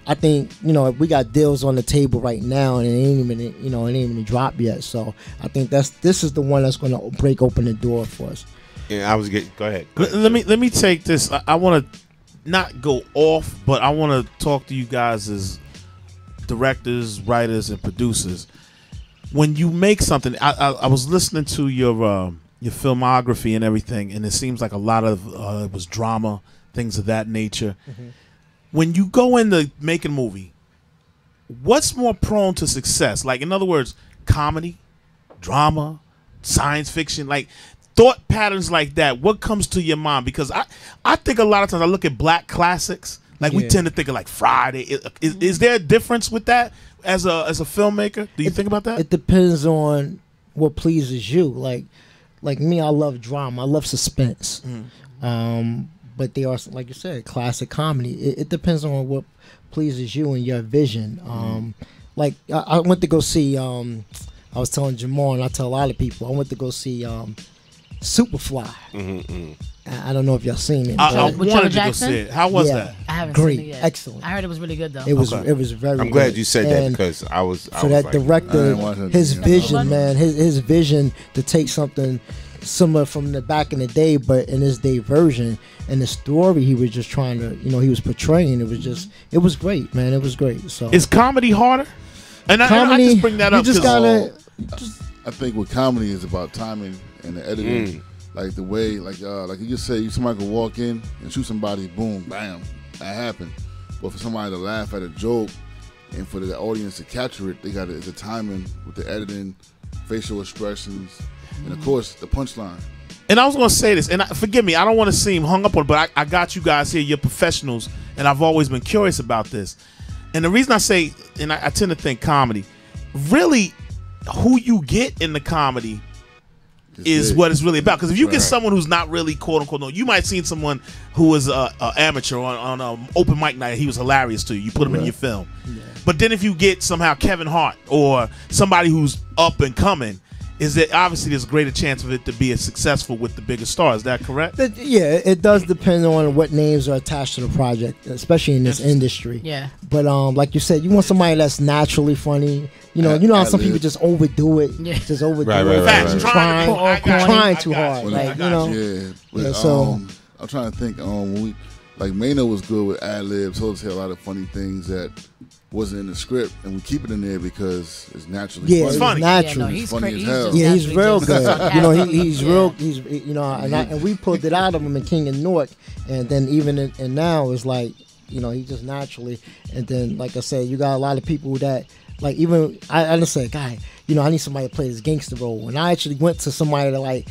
Speaker 5: I think we got deals on the table right now, and it ain't even dropped yet. So I think this is the one that's going to break open the door for us.
Speaker 1: Yeah, go ahead.
Speaker 2: Let me take this. I want to not go off, but I want to talk to you guys as directors, writers, and producers. When you make something, I was listening to your filmography and everything, and it seems like a lot of it was drama, things of that nature. When you go into making a movie, what's more prone to success? Like, in other words, comedy, drama, science fiction, like thought patterns like that. What comes to your mind? Because I think a lot of times I look at black classics, like we tend to think of like Friday. Is there a difference with that as a filmmaker? Do you think about that?
Speaker 5: It depends on what pleases you. Like me, I love drama. I love suspense. But they are, like you said, classic comedy. It depends on what pleases you and your vision. Like I went to go see. I was telling Jamal, and I tell a lot of people, I went to go see Superfly. I don't know if y'all seen it.
Speaker 2: I wanted to go see it. How was that?
Speaker 3: I haven't
Speaker 5: Great,
Speaker 3: seen it yet.
Speaker 5: Excellent.
Speaker 3: I heard it was really good though.
Speaker 5: It was very.
Speaker 1: I'm glad
Speaker 5: good.
Speaker 1: you said that because I was
Speaker 5: that
Speaker 1: like,
Speaker 5: director, his vision, man, his vision to take something similar from the back in the day, but in this day version, and the story he was just trying to, he was portraying. It was great, man. It was great. So
Speaker 2: is comedy harder? And I just bring that up.
Speaker 5: You just gotta.
Speaker 22: I think with comedy is about timing and the editing. Like the way, like you just say, somebody could walk in and shoot somebody, boom, bam, that happened. But for somebody to laugh at a joke and for the audience to capture it, it's a timing with the editing, facial expressions, and of course the punchline.
Speaker 2: And I was going to say this, and forgive me, I don't want to seem hung up on it, but I got you guys here, you're professionals, and I've always been curious about this. And the reason I say, and I tend to think comedy, really who you get in the comedy is what it's really about. Because if you get someone who's not really quote unquote, you might have seen someone who was an amateur on open mic night. He was hilarious to you. You put him in your film. But then if you get somehow Kevin Hart or somebody who's up and coming, is that obviously there's a greater chance of it to be as successful with the bigger stars. Is that correct?
Speaker 5: Yeah, it does depend on what names are attached to the project, especially in this industry.
Speaker 3: Yeah.
Speaker 5: But like you said, you want somebody that's naturally funny. You know how some people just overdo it. Yeah. Just overdo it. Trying too hard. Like,
Speaker 22: so I'm trying to think. When we, like, Mano was good with ad libs. He'll say a lot of funny things that wasn't in the script, and we keep it in there because it's naturally funny.
Speaker 5: It's funny. Natural.
Speaker 22: He's funny as hell.
Speaker 5: Yeah, he's real good. He's real. He's and we pulled it out of him in King and Newark, and then even and now it's like he just naturally. And then like I said, you got a lot of people that like even I just said, guy, I need somebody to play this gangster role, and I actually went to somebody that like,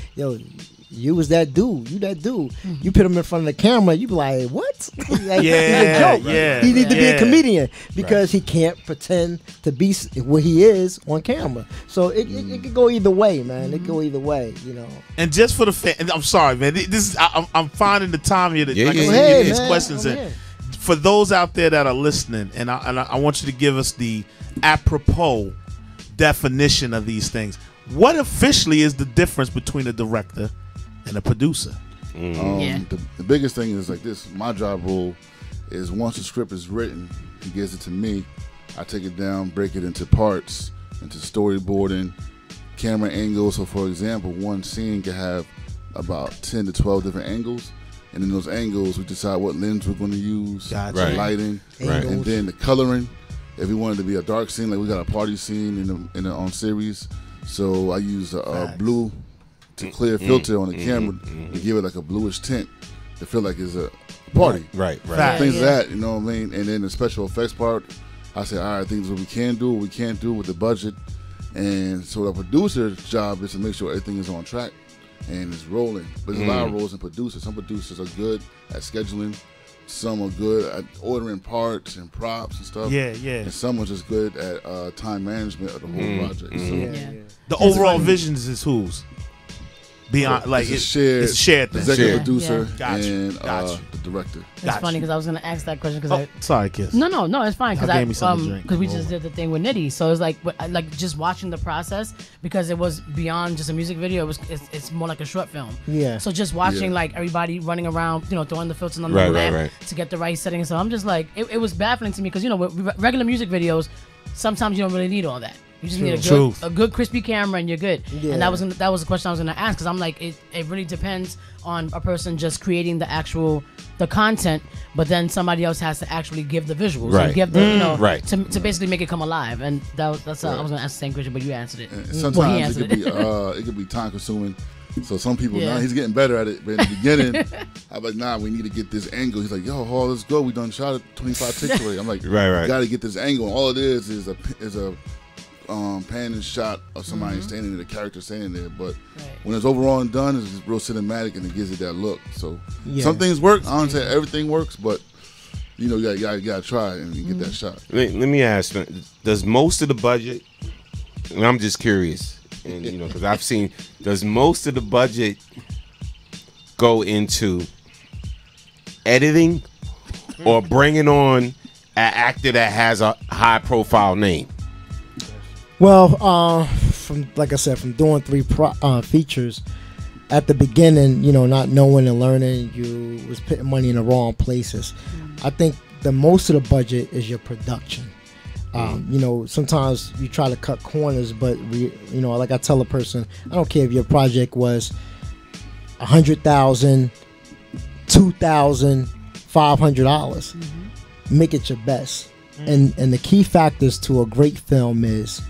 Speaker 5: you was that dude. You that dude. You put him in front of the camera, you be like, what? Like, he's a joke. He needs to be a comedian because he can't pretend to be what he is on camera. So it could go either way, man. It could go either way,
Speaker 2: And just for the fan, I'm sorry, man. This is I'm finding the time here to give these questions in. For those out there that are listening, and I want you to give us the apropos definition of these things. What officially is the difference between a director and a producer?
Speaker 22: The biggest thing is like this. My job role is once the script is written, he gives it to me. I take it down, break it into parts, into storyboarding, camera angles. So for example, one scene can have about 10 to 12 different angles. And in those angles, we decide what lens we're going to use, lighting, and then the coloring. If we wanted to be a dark scene, like we got a party scene in the series, so I use blue to clear filter on the camera to give it like a bluish tint to feel like it's a party.
Speaker 1: Right.
Speaker 22: Things like that, you know what I mean? And then the special effects part, I said, all right, things what we can do, what we can't do with the budget. And so the producer's job is to make sure everything is on track and it's rolling. But there's a lot of roles in producers. Some producers are good at scheduling. Some are good at ordering parts and props and stuff.
Speaker 2: Yeah.
Speaker 22: And some are just good at time management of the whole project. So,
Speaker 2: the overall visions is whose? Beyond, like
Speaker 22: it's a shared thing. Executive producer and the director.
Speaker 3: It's funny because I was gonna ask that question because
Speaker 2: sorry, Kiss.
Speaker 3: No, it's fine because
Speaker 2: we
Speaker 3: just did the thing with Nitty, so it's like just watching the process because it was beyond just a music video. It's more like a short film.
Speaker 5: Yeah.
Speaker 3: So just watching like everybody running around, throwing the filters on the lamp to get the right setting. So I'm just like, it was baffling to me because with regular music videos, sometimes you don't really need all that. You just need a good crispy camera and you're good. Yeah. And that was the question I was gonna ask because I'm like it really depends on a person just creating the content, but then somebody else has to actually give the visuals and give the to basically make it come alive. And that's I was gonna ask the same question, but you answered it.
Speaker 22: And sometimes it could be time consuming. So some people now he's getting better at it, but in the beginning, I'm like, nah, we need to get this angle. He's like, yo, let's go. We done shot it 25 takes away. I'm like,
Speaker 1: right.
Speaker 22: You got to get this angle. And all it is a pan and shot of somebody standing there, the character standing there. But when it's overall and done, it's just real cinematic and it gives it that look. So some things work. I don't say everything works, but you gotta try and get that shot.
Speaker 1: Let me ask, does most of the budget, and I'm just curious, and because I've seen, does most of the budget go into editing or bringing on an actor that has a high profile name?
Speaker 5: Well, from doing 3 features, at the beginning, not knowing and learning, you was putting money in the wrong places. I think the most of the budget is your production. Sometimes you try to cut corners, but like I tell a person, I don't care if your project was $100,000, $2,000, $500. Make it your best. And the key factors to a great film is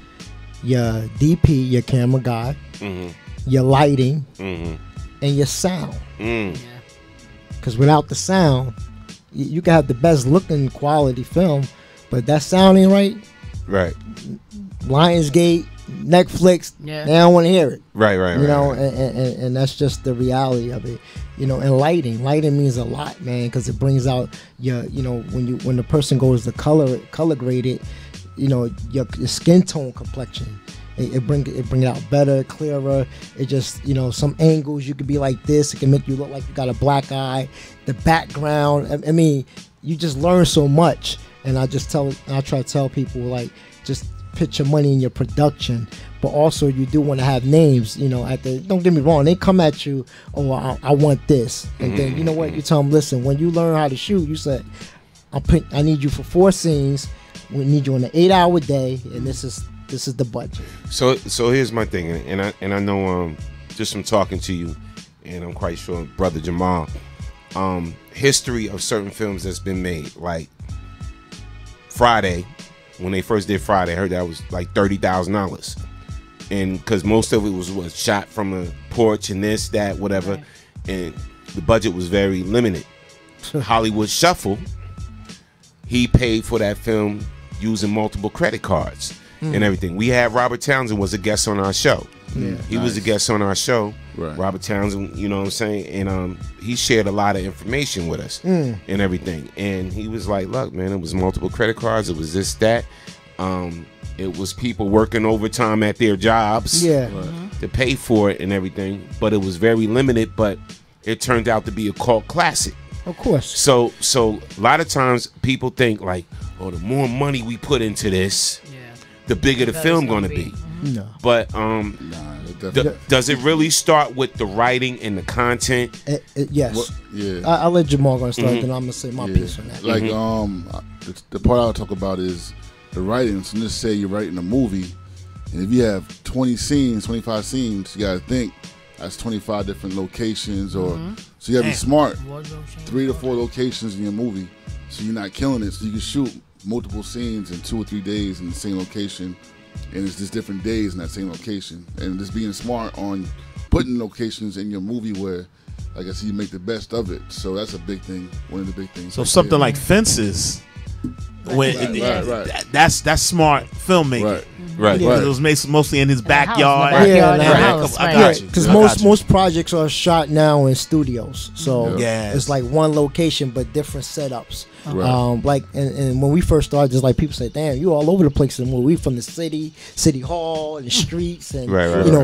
Speaker 5: your DP, your camera guy, your lighting, and your sound. Because without the sound, you can have the best looking quality film, but that sound ain't right. Lionsgate, Netflix, they don't want to hear it.
Speaker 1: Right.
Speaker 5: And that's just the reality of it. And lighting means a lot, man, because it brings out your, when the person goes to color grade it, your skin tone complexion. It bring it out better, clearer. It just, some angles you could be like this. It can make you look like you got a black eye. The background. I mean, you just learn so much. And I try to tell people, like, just put your money in your production, but also you do want to have names. Don't get me wrong, they come at you, I want this, and then you know what, you tell them, listen, when you learn how to shoot, you say, I need you for 4 scenes. We need you on an 8-hour day, and this is the budget.
Speaker 1: So here's my thing, and I know just from talking to you, and I'm quite sure Brother Jamal, history of certain films that's been made, like Friday, when they first did Friday, I heard that was like $30,000, and because most of it was shot from a porch and this, that, whatever, and the budget was very limited. Hollywood Shuffle, he paid for that film using multiple credit cards and everything. We had Robert Townsend was a guest on our show. He was a guest on our show. Robert Townsend, you know what I'm saying? And he shared a lot of information with us and everything. And he was like, look, man, it was multiple credit cards. It was this, that. It was people working overtime at their jobs to pay for it and everything. But it was very limited, but it turned out to be a cult classic.
Speaker 5: Of course.
Speaker 1: So a lot of times people think like, oh, the more money we put into this, the bigger the film going to be.
Speaker 5: No.
Speaker 1: But does it really start with the writing and the content?
Speaker 5: Yes. I'll let Jamal go and start, then I'm going to say my piece on that.
Speaker 22: Like, the part I'll talk about is the writing. So let's say you're writing a movie, and if you have 20 scenes, 25 scenes, you got to think that's 25 different locations, or so you got to be smart. 3 to 4 locations in your movie, so you're not killing it. So you can shoot multiple scenes in 2 or 3 days in the same location, and it's just different days in that same location. And just being smart on putting locations in your movie where, like I said, you make the best of it. So that's a big thing. One of the big things.
Speaker 2: So something like Fences. That's smart filmmaking.
Speaker 22: Right.
Speaker 2: It was mostly in his backyard.
Speaker 5: Because most projects are shot now in studios, so it's like one location but different setups. Like and when we first started, just like people say, "Damn, you all over the place in the movie." We from the city hall, and the streets, and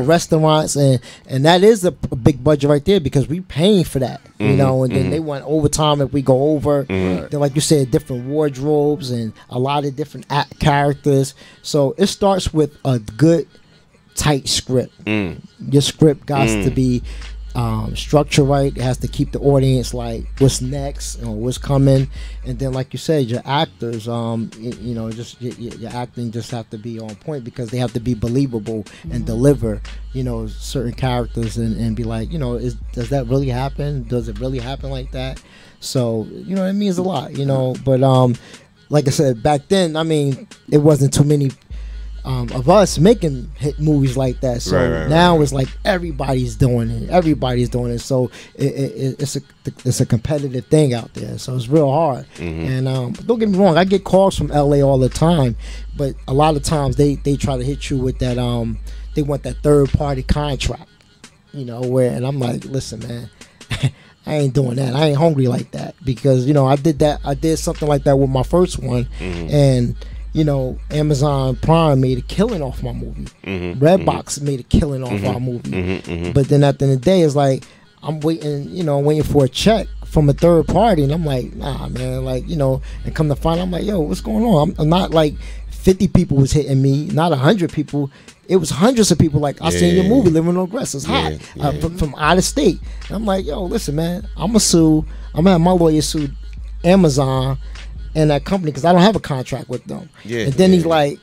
Speaker 5: restaurants, and that is a big budget right there because we paying for that, you know. And then they want overtime if we go over. Then, like you said, different wardrobes and a lot of different characters. So it starts with a good, tight script. Your script got to be structured right. It has to keep the audience like what's next or what's coming. And then, like you said, your actors, you know, just your acting just have to be on point because they have to be believable and deliver, you know, certain characters and be like, you know, does that really happen? Does it really happen like that? So, you know, it means a lot, you know. But like I said, back then, I mean, it wasn't too many of us making hit movies like that. So now it's like everybody's doing it. So it's a competitive thing out there. So it's real hard. And but don't get me wrong, I get calls from LA all the time, but a lot of times they try to hit you with that they want that third party contract, you know, and I'm like, listen, man, I ain't doing that. I ain't hungry like that because, you know, I did something like that with my first one, and you know, Amazon Prime made a killing off my movie. Redbox made a killing off our movie. But then at the end of the day, it's like I'm waiting for a check from a third party, and I'm like, nah, man, like, you know, and come to find out, I'm like, yo, what's going on? I'm not like 50 people was hitting me, not 100 people. It was hundreds of people like, I seen your movie, Living on Grass. It's hot. From out of state. And I'm like, yo, listen, man, I'm going to have my lawyer sue Amazon and that company because I don't have a contract with them. And then he's like,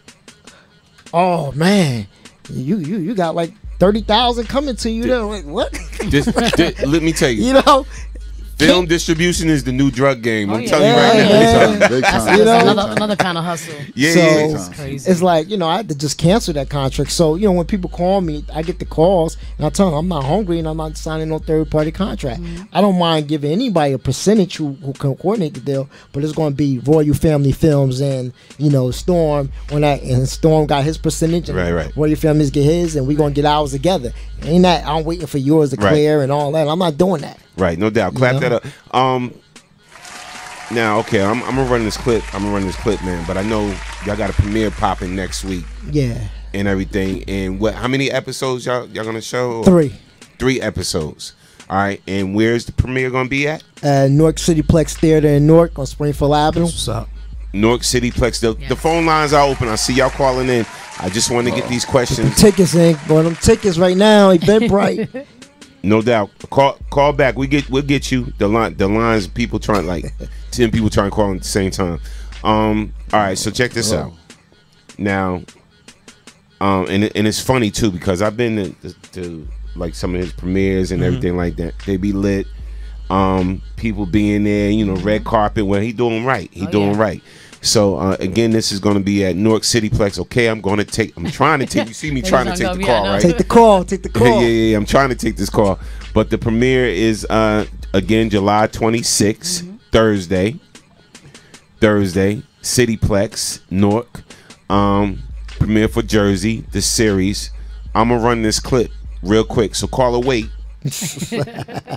Speaker 5: oh, man, you got like 30,000 coming to you. They're like, what?
Speaker 1: Let me tell you.
Speaker 5: You know?
Speaker 1: Film distribution is the new drug game. I'm telling you right now.
Speaker 3: That's another kind of hustle.
Speaker 5: So it's crazy. It's like, you know, I had to just cancel that contract. So, you know, when people call me, I get the calls and I tell them I'm not hungry and I'm not signing no third party contract. I don't mind giving anybody a percentage who can coordinate the deal, but it's going to be Royal Family Films and, you know, Storm and Storm got his percentage and Royal Families get his and we're going to get ours together. Ain't that I'm waiting for yours to clear and all that. I'm not doing that.
Speaker 1: Right, no doubt. Clap that up. Now, okay, I'm gonna run this clip. Man. But I know y'all got a premiere popping next week.
Speaker 5: Yeah.
Speaker 1: And everything. And how many episodes y'all gonna show?
Speaker 5: 3.
Speaker 1: 3 episodes. All right. And where's the premiere gonna be at?
Speaker 5: Newark Cityplex Theater in Newark on Springfield Avenue.
Speaker 2: What's up?
Speaker 1: Newark Cityplex. The phone lines are open. I see y'all calling in. I just want to get these questions.
Speaker 5: Get the tickets in. Boy, them tickets right now. Eventbrite.
Speaker 1: No doubt. Call back. We'll get you the lines. People trying 10 people trying to call at the same time. All right. So check this out. Now, and it's funny too because I've been to like some of his premieres and everything like that. They be lit. People being there. You know, red carpet. Well, he doing right. Right. So again, this is going to be at Newark Cityplex. Okay, I'm trying to take. You see me trying to take the call, right?
Speaker 5: Take the call.
Speaker 1: Yeah. I'm trying to take this call. But the premiere is again July 26th, Thursday, Cityplex, Newark. Premiere for Jersey, the series. I'm gonna run this clip real quick. So call wait.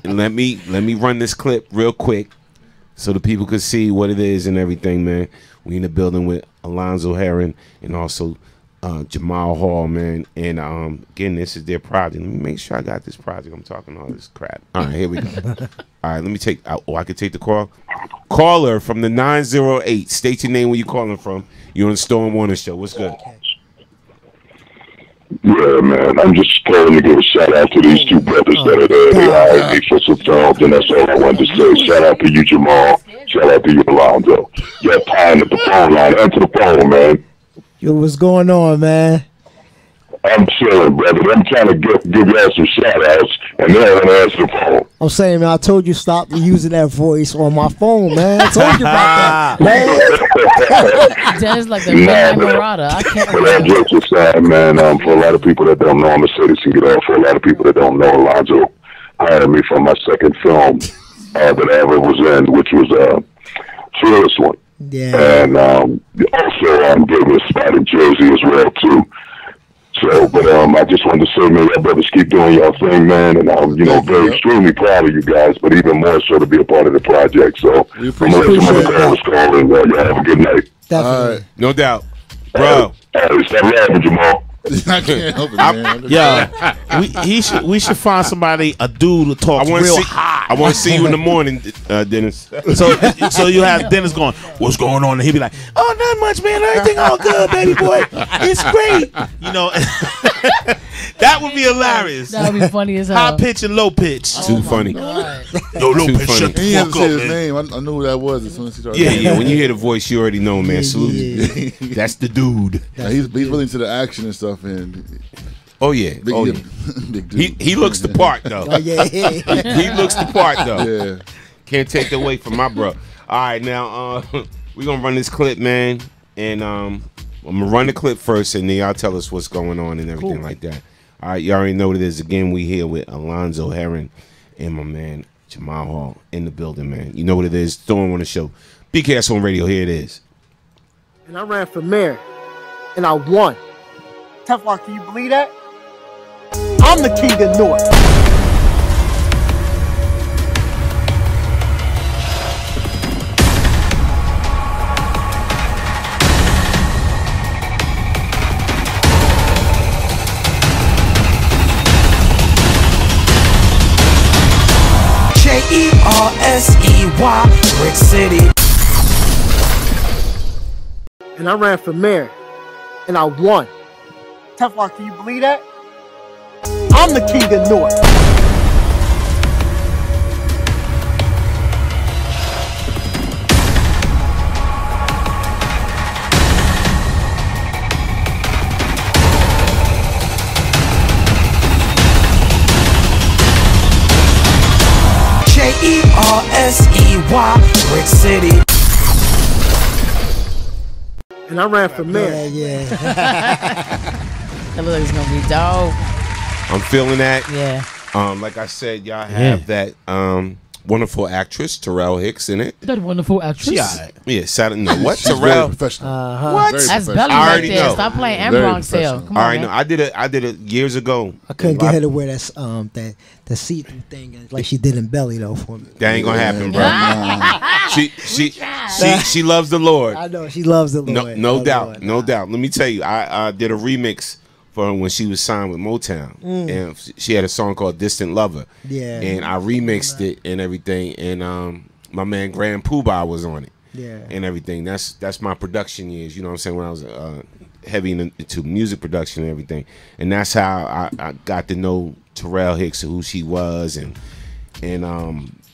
Speaker 1: And let me run this clip real quick so the people can see what it is and everything, man. We in the building with Alonzo Heron and also Jamal Hall, man. And again, this is their project. Let me make sure I got this project. I'm talking all this crap. All right, here we go. All right, let me take. I can take the call. Caller from the 908. State your name where you calling from. You're on the Storm Warner Show. What's good?
Speaker 4: Yeah, man. I'm just calling to give a shout out to these two brothers that are there. They hired me for some films, and that's all I wanted to say. Shout out to you, Jamal. Shout out to you, Alonzo. You're tying at the phone line. Answer the phone, man.
Speaker 5: Yo, what's going on, man?
Speaker 4: I'm sorry, brother. I'm trying to give y'all some shout-outs, and they don't want to answer the phone.
Speaker 5: I'm saying, man, I told you stop using that voice on my phone, man. I told you about that, man.
Speaker 3: Dennis like the Midnight Marauder. I can't
Speaker 4: But that jokes aside, man, for a lot of people that don't know, I'm going to say this and get off. For a lot of people that don't know, Alonzo hired me for my second film that I ever was in, which was Fearless One.
Speaker 5: Yeah.
Speaker 4: And also gave me a spot in Jersey as well, too. So, but I just wanted to say, man, y'all brothers keep doing y'all thing, man, and I'm, very extremely proud of you guys, but even more so to be a part of the project. So, I'm going to let some other callers call in. Y'all have a good night.
Speaker 1: All right. No doubt. Bro.
Speaker 4: Stop laughing, Jamal.
Speaker 22: I can't help it, man.
Speaker 2: Yeah, we should find somebody, a dude, to talk real high.
Speaker 1: I want to see you in the morning, Dennis.
Speaker 2: So you have Dennis going, what's going on? And he'll be like, oh, not much, man. Everything all good, baby boy. It's great. That would be hilarious.
Speaker 3: That would be funny as hell.
Speaker 2: High pitch and low pitch.
Speaker 1: Too funny.
Speaker 2: Yo, low pitch, shut
Speaker 22: He
Speaker 2: the
Speaker 22: had
Speaker 2: fuck
Speaker 22: to say
Speaker 2: up,
Speaker 22: his
Speaker 2: man.
Speaker 22: name. I knew who that was as soon as he started.
Speaker 1: Yeah. When you hear the voice, you already know, man. Salute. That's the dude.
Speaker 22: Yeah, he's really into the action and stuff, and
Speaker 1: Oh yeah.
Speaker 22: big dude.
Speaker 1: He looks the part though.
Speaker 5: Oh, yeah.
Speaker 1: He looks the part though.
Speaker 22: Yeah.
Speaker 1: Can't take that away from my bro. All right, now we're gonna run this clip, man, and I'm gonna run the clip first, and then y'all tell us what's going on and everything like that. All right, you already know what it is. Again, we here with Alonzo Heron and my man Jamal Hall in the building, man. You know what it is. Throwing on the show. BKS on radio. Here it is.
Speaker 5: And I ran for mayor, and I won. Teflon, can you believe that? I'm the king of North.
Speaker 21: Jersey, Brick City.
Speaker 5: And I ran for mayor, and I won. Teflon, can you believe that? I'm the king of North.
Speaker 21: Jersey, Brick City.
Speaker 5: And I ran for mayor.
Speaker 3: Yeah. That looks like it's gonna be dope.
Speaker 1: I'm feeling that.
Speaker 3: Yeah.
Speaker 1: Like I said, y'all have that wonderful actress Terrell Hicks in it.
Speaker 3: That wonderful actress.
Speaker 1: Yeah. Saturday. No, what?
Speaker 22: She's
Speaker 1: Terrell?
Speaker 22: very professional.
Speaker 1: What?
Speaker 3: That's Belly
Speaker 1: I
Speaker 3: right
Speaker 1: already
Speaker 3: there.
Speaker 1: know.
Speaker 3: Stop playing
Speaker 22: Very
Speaker 3: Ambron sale. Come on,
Speaker 1: All right,
Speaker 3: man.
Speaker 1: no, I did it years ago.
Speaker 5: I couldn't get her to wear that the see-through thing like she did in Belly though for me.
Speaker 1: That ain't gonna happen, bro. She loves the Lord.
Speaker 5: I know she loves the Lord.
Speaker 1: No doubt. Let me tell you, I did a remix for when she was signed with Motown, and she had a song called "Distant Lover."
Speaker 5: Yeah.
Speaker 1: And I remixed it and everything, and my man Grand Poobah was on it.
Speaker 5: Yeah.
Speaker 1: And everything. That's my production years. You know what I'm saying? When I was heavy into music production and everything, and that's how I got to know Terrell Hicks, who she was,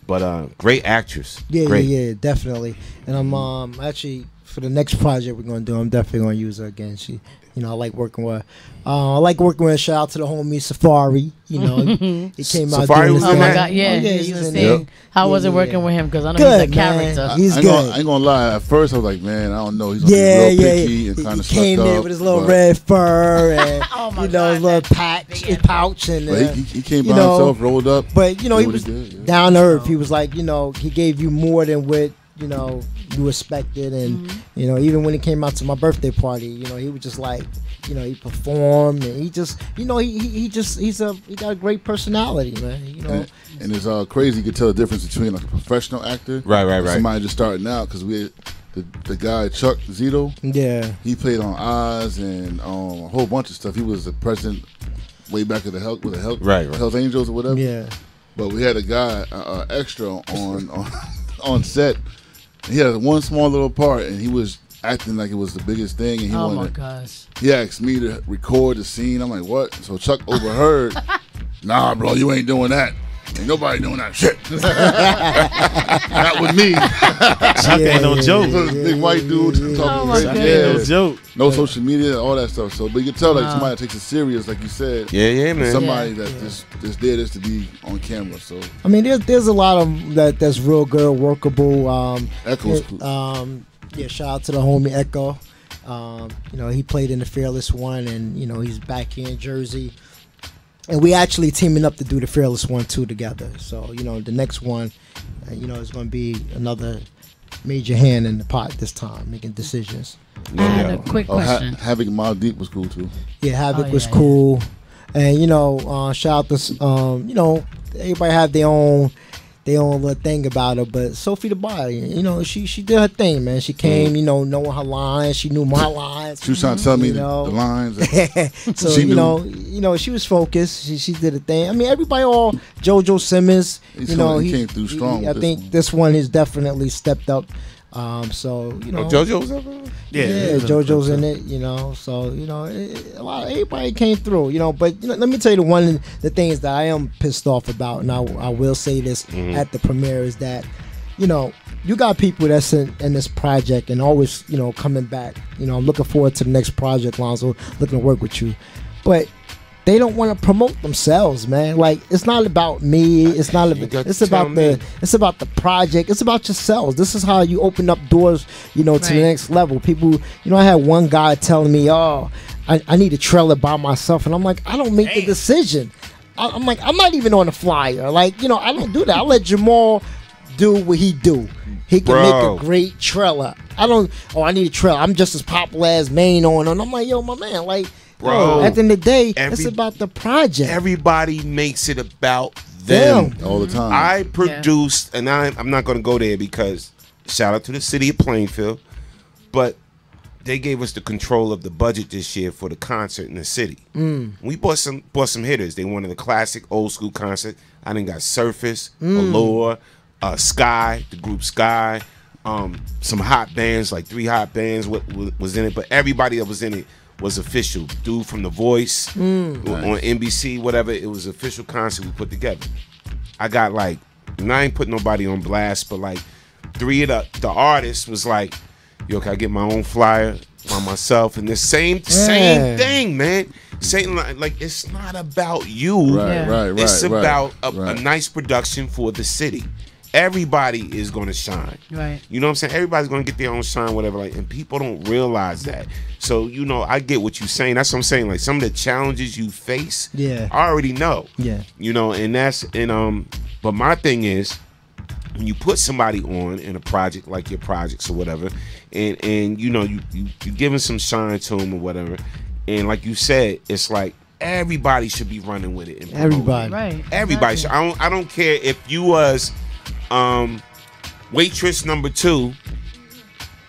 Speaker 1: but great actress.
Speaker 5: Yeah, definitely. And I'm actually for the next project we're gonna do, I'm definitely gonna use her again. She, I like working with. Shout out to the homie Safari. He came out.
Speaker 1: Safari was in that.
Speaker 3: God, yeah, he's in the scene. How was it working with him? Because I know he's a character.
Speaker 22: He's good. I ain't gonna lie. At first, I was like, man, I don't know. He's gonna be real picky and kind of
Speaker 5: He came in with his little red fur and his little pouch, and
Speaker 22: he came by himself, rolled up.
Speaker 5: But he was down to earth. He was like, he gave you more than what you respected, and even when he came out to my birthday party, he was just like, he performed, and he just, he got a great personality, man.
Speaker 22: And it's crazy. You can tell the difference between like a professional actor,
Speaker 1: right,
Speaker 22: and somebody just starting out. Because we had the guy Chuck Zito, he played on Oz and a whole bunch of stuff. He was the president way back at the Hells Angels or whatever.
Speaker 5: Yeah.
Speaker 22: But we had a guy extra on set. He had one small little part, and he was acting like it was the biggest thing. And he asked me to record the scene. I'm like, what? So Chuck overheard. Nah, bro, you ain't doing that. Ain't nobody doing that shit. Not with me.
Speaker 2: Ain't no joke.
Speaker 22: Big white dude talking crazy.
Speaker 2: No joke.
Speaker 22: No social media, all that stuff. So, but you can tell like somebody that takes it serious, like you said.
Speaker 1: Yeah, man.
Speaker 22: Somebody that just there just to be on camera. So
Speaker 5: I mean, there's a lot of that's real good, workable.
Speaker 22: Echo's cool.
Speaker 5: Yeah, shout out to the homie Echo. You know, he played in the Fearless One, and you know he's back here in Jersey. And we actually teaming up to do the Fearless One 2 together. So, you know, the next one, you know, is going to be another major hand in the pot this time, making decisions.
Speaker 3: I had a quick question.
Speaker 22: Havoc Mobb Deep was cool, too.
Speaker 5: Yeah, Havoc was cool. And, you know, shout out to, you know, everybody have their own little thing about her, but Sophie the Body, you know, she did her thing, man. She came, you know, knowing her lines. She knew my lines.
Speaker 22: She was trying to tell me the lines.
Speaker 5: So you know, she was focused. She did a thing. I mean, everybody, all JoJo Simmons, you know,
Speaker 22: he came through strong.
Speaker 5: I think this one has definitely stepped up. So you know,
Speaker 1: JoJo's up there?
Speaker 5: Yeah, JoJo's in it. You know, so you know, a lot of everybody came through. You know, but you know, let me tell you the things that I am pissed off about, and I will say this at the premiere is that, you know, you got people that's in this project and always, you know, coming back. You know, I'm looking forward to the next project, Lonzo. Looking to work with you, but they don't want to promote themselves, man. Like, it's not about me. It's not. It's about the project. It's about yourselves. This is how you open up doors, you know, to the next level. People, you know, I had one guy telling me, "Oh, I need a trailer by myself," and I'm like, I don't make the decision. I'm like, I'm not even on the flyer. Like, you know, I don't do that. I let Jamal do what he do. He can make a great trailer. I need a trailer. I'm just as popular as Maine on, and I'm like, yo, my man, like.
Speaker 1: Bro,
Speaker 5: at the end of the day, it's about the project.
Speaker 1: Everybody makes it about them
Speaker 22: all the time.
Speaker 1: I produced, and I'm not going to go there because shout out to the city of Plainfield, but they gave us the control of the budget this year for the concert in the city. We bought some hitters. They wanted a classic old school concert. I done got Surface, Allure, Sky, the group Sky, some hot bands, like 3 hot bands was in it, but everybody that was in it was official. Dude from The Voice on NBC, whatever. It was official concert we put together. I got like, and I ain't putting nobody on blast, but like 3 of the artists was like, yo, can I get my own flyer by myself? And the same thing, man. Same, like, it's not about you.
Speaker 22: Right.
Speaker 1: It's about a nice production for the city. Everybody is going to shine.
Speaker 3: Right.
Speaker 1: You know what I'm saying? Everybody's going to get their own shine, whatever. Like, and people don't realize that. So, you know, I get what you're saying. That's what I'm saying. Like, some of the challenges you face, I already know.
Speaker 5: Yeah.
Speaker 1: You know, but my thing is, when you put somebody on in a project like your projects or whatever, and you know, you giving some shine to them or whatever, and like you said, it's like, everybody should be running with it. And
Speaker 5: everybody.
Speaker 3: Right.
Speaker 1: Everybody should. I don't care if you was waitress number 2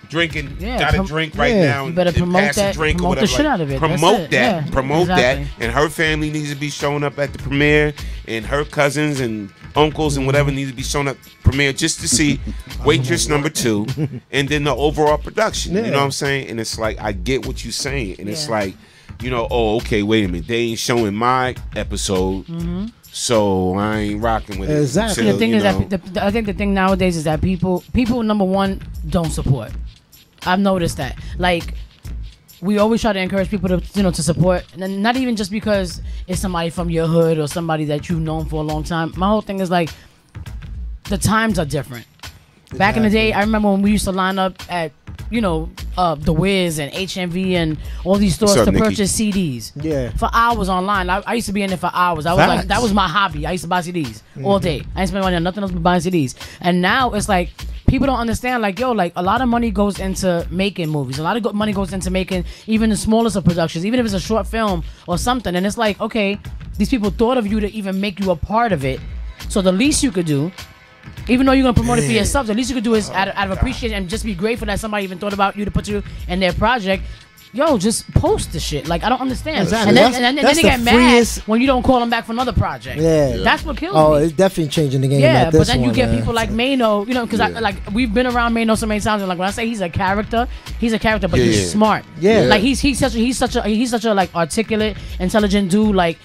Speaker 1: drinking, got a drink right now.
Speaker 3: You better promote that.
Speaker 1: Drink
Speaker 3: promote
Speaker 1: or whatever.
Speaker 3: The shit out of it.
Speaker 1: Promote that.
Speaker 3: Yeah,
Speaker 1: promote that. And her family needs to be showing up at the premiere, and her cousins and uncles and whatever needs to be showing up premiere just to see waitress number 2, and then the overall production. You know what I'm saying? And it's like, I get what you're saying, and it's like, you know, oh, okay, wait a minute, they ain't showing my episode. So I ain't rocking with it.
Speaker 5: Exactly.
Speaker 3: The thing is that I think the thing nowadays is that people number one don't support. I've noticed that. Like, we always try to encourage people to, you know, to support, and not even just because it's somebody from your hood or somebody that you've known for a long time. My whole thing is like, the times are different. Back in the day, I remember when we used to line up at, you know, The Wiz and HMV and all these stores to purchase CDs.
Speaker 5: Yeah.
Speaker 3: For hours online. I used to be in there for hours. I was like, that was my hobby. I used to buy CDs all day. I didn't spend money on nothing else but buying CDs. And now it's like, people don't understand, like, yo, like, a lot of money goes into making movies. A lot of money goes into making even the smallest of productions, even if it's a short film or something. And it's like, okay, these people thought of you to even make you a part of it. So the least you could do, even though you're gonna promote it for yourself, the least you could do is out of appreciation and just be grateful that somebody even thought about you to put you in their project. Yo, just post the shit. Like, I don't understand.
Speaker 5: Exactly.
Speaker 3: And then they get mad when you don't call them back for another project.
Speaker 5: Yeah.
Speaker 3: That's what kills me.
Speaker 5: Oh, it's definitely changing the game.
Speaker 3: Yeah,
Speaker 5: like this
Speaker 3: but then you
Speaker 5: one,
Speaker 3: get people like Mano, you know, because like, we've been around Mano so many times, and like, when I say he's a character, but he's smart.
Speaker 5: Yeah.
Speaker 3: Like, he's such a like articulate, intelligent dude. Like,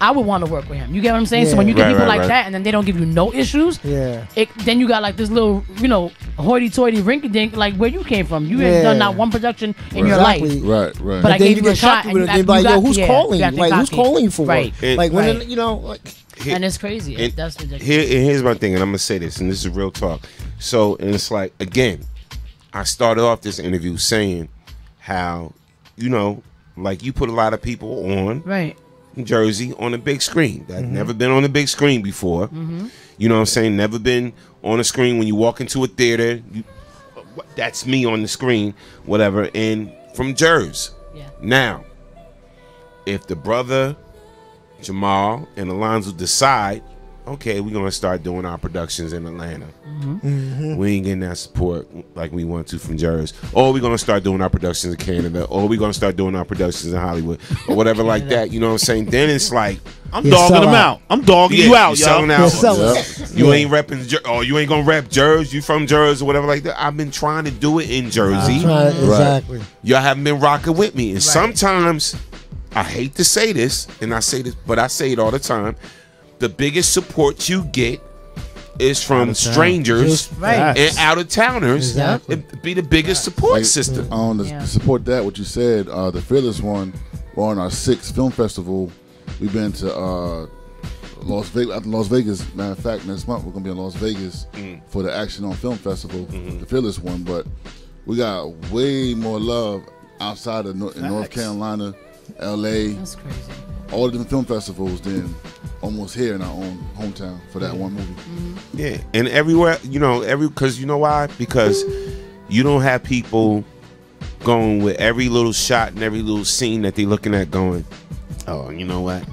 Speaker 3: I would want to work with him. You get what I'm saying? So when you get people like that, and then they don't give you no issues, then you got like this little, hoity-toity, rinky-dink, like where you came from. You ain't done not one production in your life.
Speaker 22: Right.
Speaker 3: But I gave you a shot, and
Speaker 5: they be like, yo, who's calling you? Like, who's calling you for
Speaker 3: right?
Speaker 5: Like when
Speaker 3: and it's crazy. That's ridiculous.
Speaker 1: Here's my thing, and I'm gonna say this, and this is real talk. So, and it's like, again, I started off this interview saying how, like you put a lot of people on in Jersey on the big screen that never been on the big screen before. You know what I'm saying? Never been on a screen. When you walk into a theater, that's me on the screen, whatever. And from Jersey. Yeah. Now, if the brother Jamal and Alonzo decide, okay, we're gonna start doing our productions in Atlanta. We ain't getting that support like we want to from Jersey. Or we're gonna start doing our productions in Canada. Or we're gonna start doing our productions in Hollywood. Or whatever like that. You know what I'm saying? Then it's like,
Speaker 2: I'm dogging them out. I'm dogging you out, yo.
Speaker 1: You ain't repping, or you ain't gonna rep Jersey. You from Jersey or whatever like that. I've been trying to do it in Jersey.
Speaker 5: Exactly.
Speaker 1: Y'all haven't been rocking with me. And sometimes, I hate to say this, and I say this, but I say it all the time. The biggest support you get is from strangers and out-of-towners. It'd be the biggest support system.
Speaker 22: To support that, what you said, the Fearless One, we're on our 6th film festival. We've been to Las Vegas. Matter of fact, next month we're going to be in Las Vegas for the Action on Film Festival, the Fearless One. But we got way more love outside of North Carolina, L.A.
Speaker 3: That's crazy.
Speaker 22: All the different film festivals than almost here in our own hometown for that one movie.
Speaker 1: Yeah, and everywhere, because you know why? Because you don't have people going with every little shot and every little scene that they're looking at going, oh, you know what?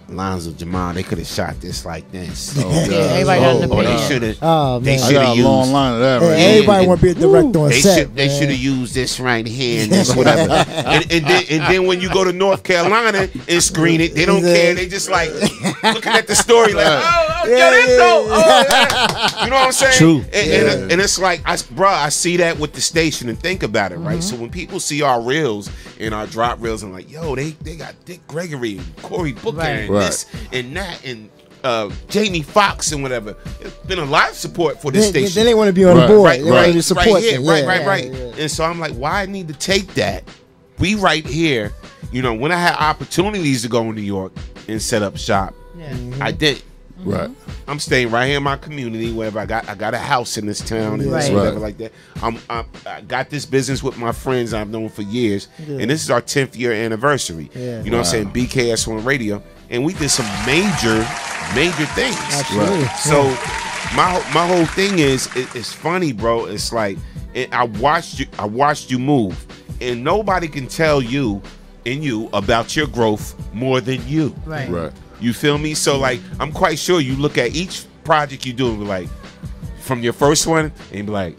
Speaker 1: Alonzo, Jamal, they could have shot this like this. They should have. They should have used.
Speaker 22: Long line of that. Right?
Speaker 5: Everybody want to be a director on set.
Speaker 1: They should have used this right here and this whatever. and then when you go to North Carolina and screen it, they don't care. They just like looking at the story like, that's dope. You know what I'm saying?
Speaker 2: True.
Speaker 1: And it's like, I see that with the station and think about it, right? So when people see our reels and our drop reels and like, yo, they got Dick Gregory and Cory Booker and this and that and Jamie Foxx and whatever. It's been a lot of support for this station.
Speaker 5: Then they want to be on the board. They want to support them.
Speaker 1: Right. And so I'm like, why I need to take that? We right here. When I had opportunities to go to New York and set up shop, I did.
Speaker 22: Right.
Speaker 1: I'm staying right here in my community, wherever I got a house in this town and whatever like that. I got this business with my friends I've known for years, and this is our 10th year anniversary. You know what I'm saying? BKS1 Radio, and we did some major things.
Speaker 5: Absolutely.
Speaker 1: So my whole thing is, it's funny, bro. It's like I watched you move, and nobody can tell you about your growth more than you.
Speaker 22: Right.
Speaker 1: You feel me? So like, I'm quite sure you look at each project you do and be like, from your first one, and you be like,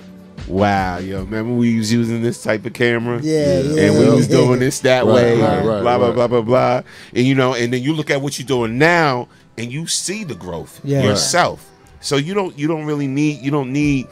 Speaker 1: wow, remember we was using this type of camera? And we was doing this that way, blah, blah, blah, blah. And and then you look at what you're doing now and you see the growth yourself. So you don't really need,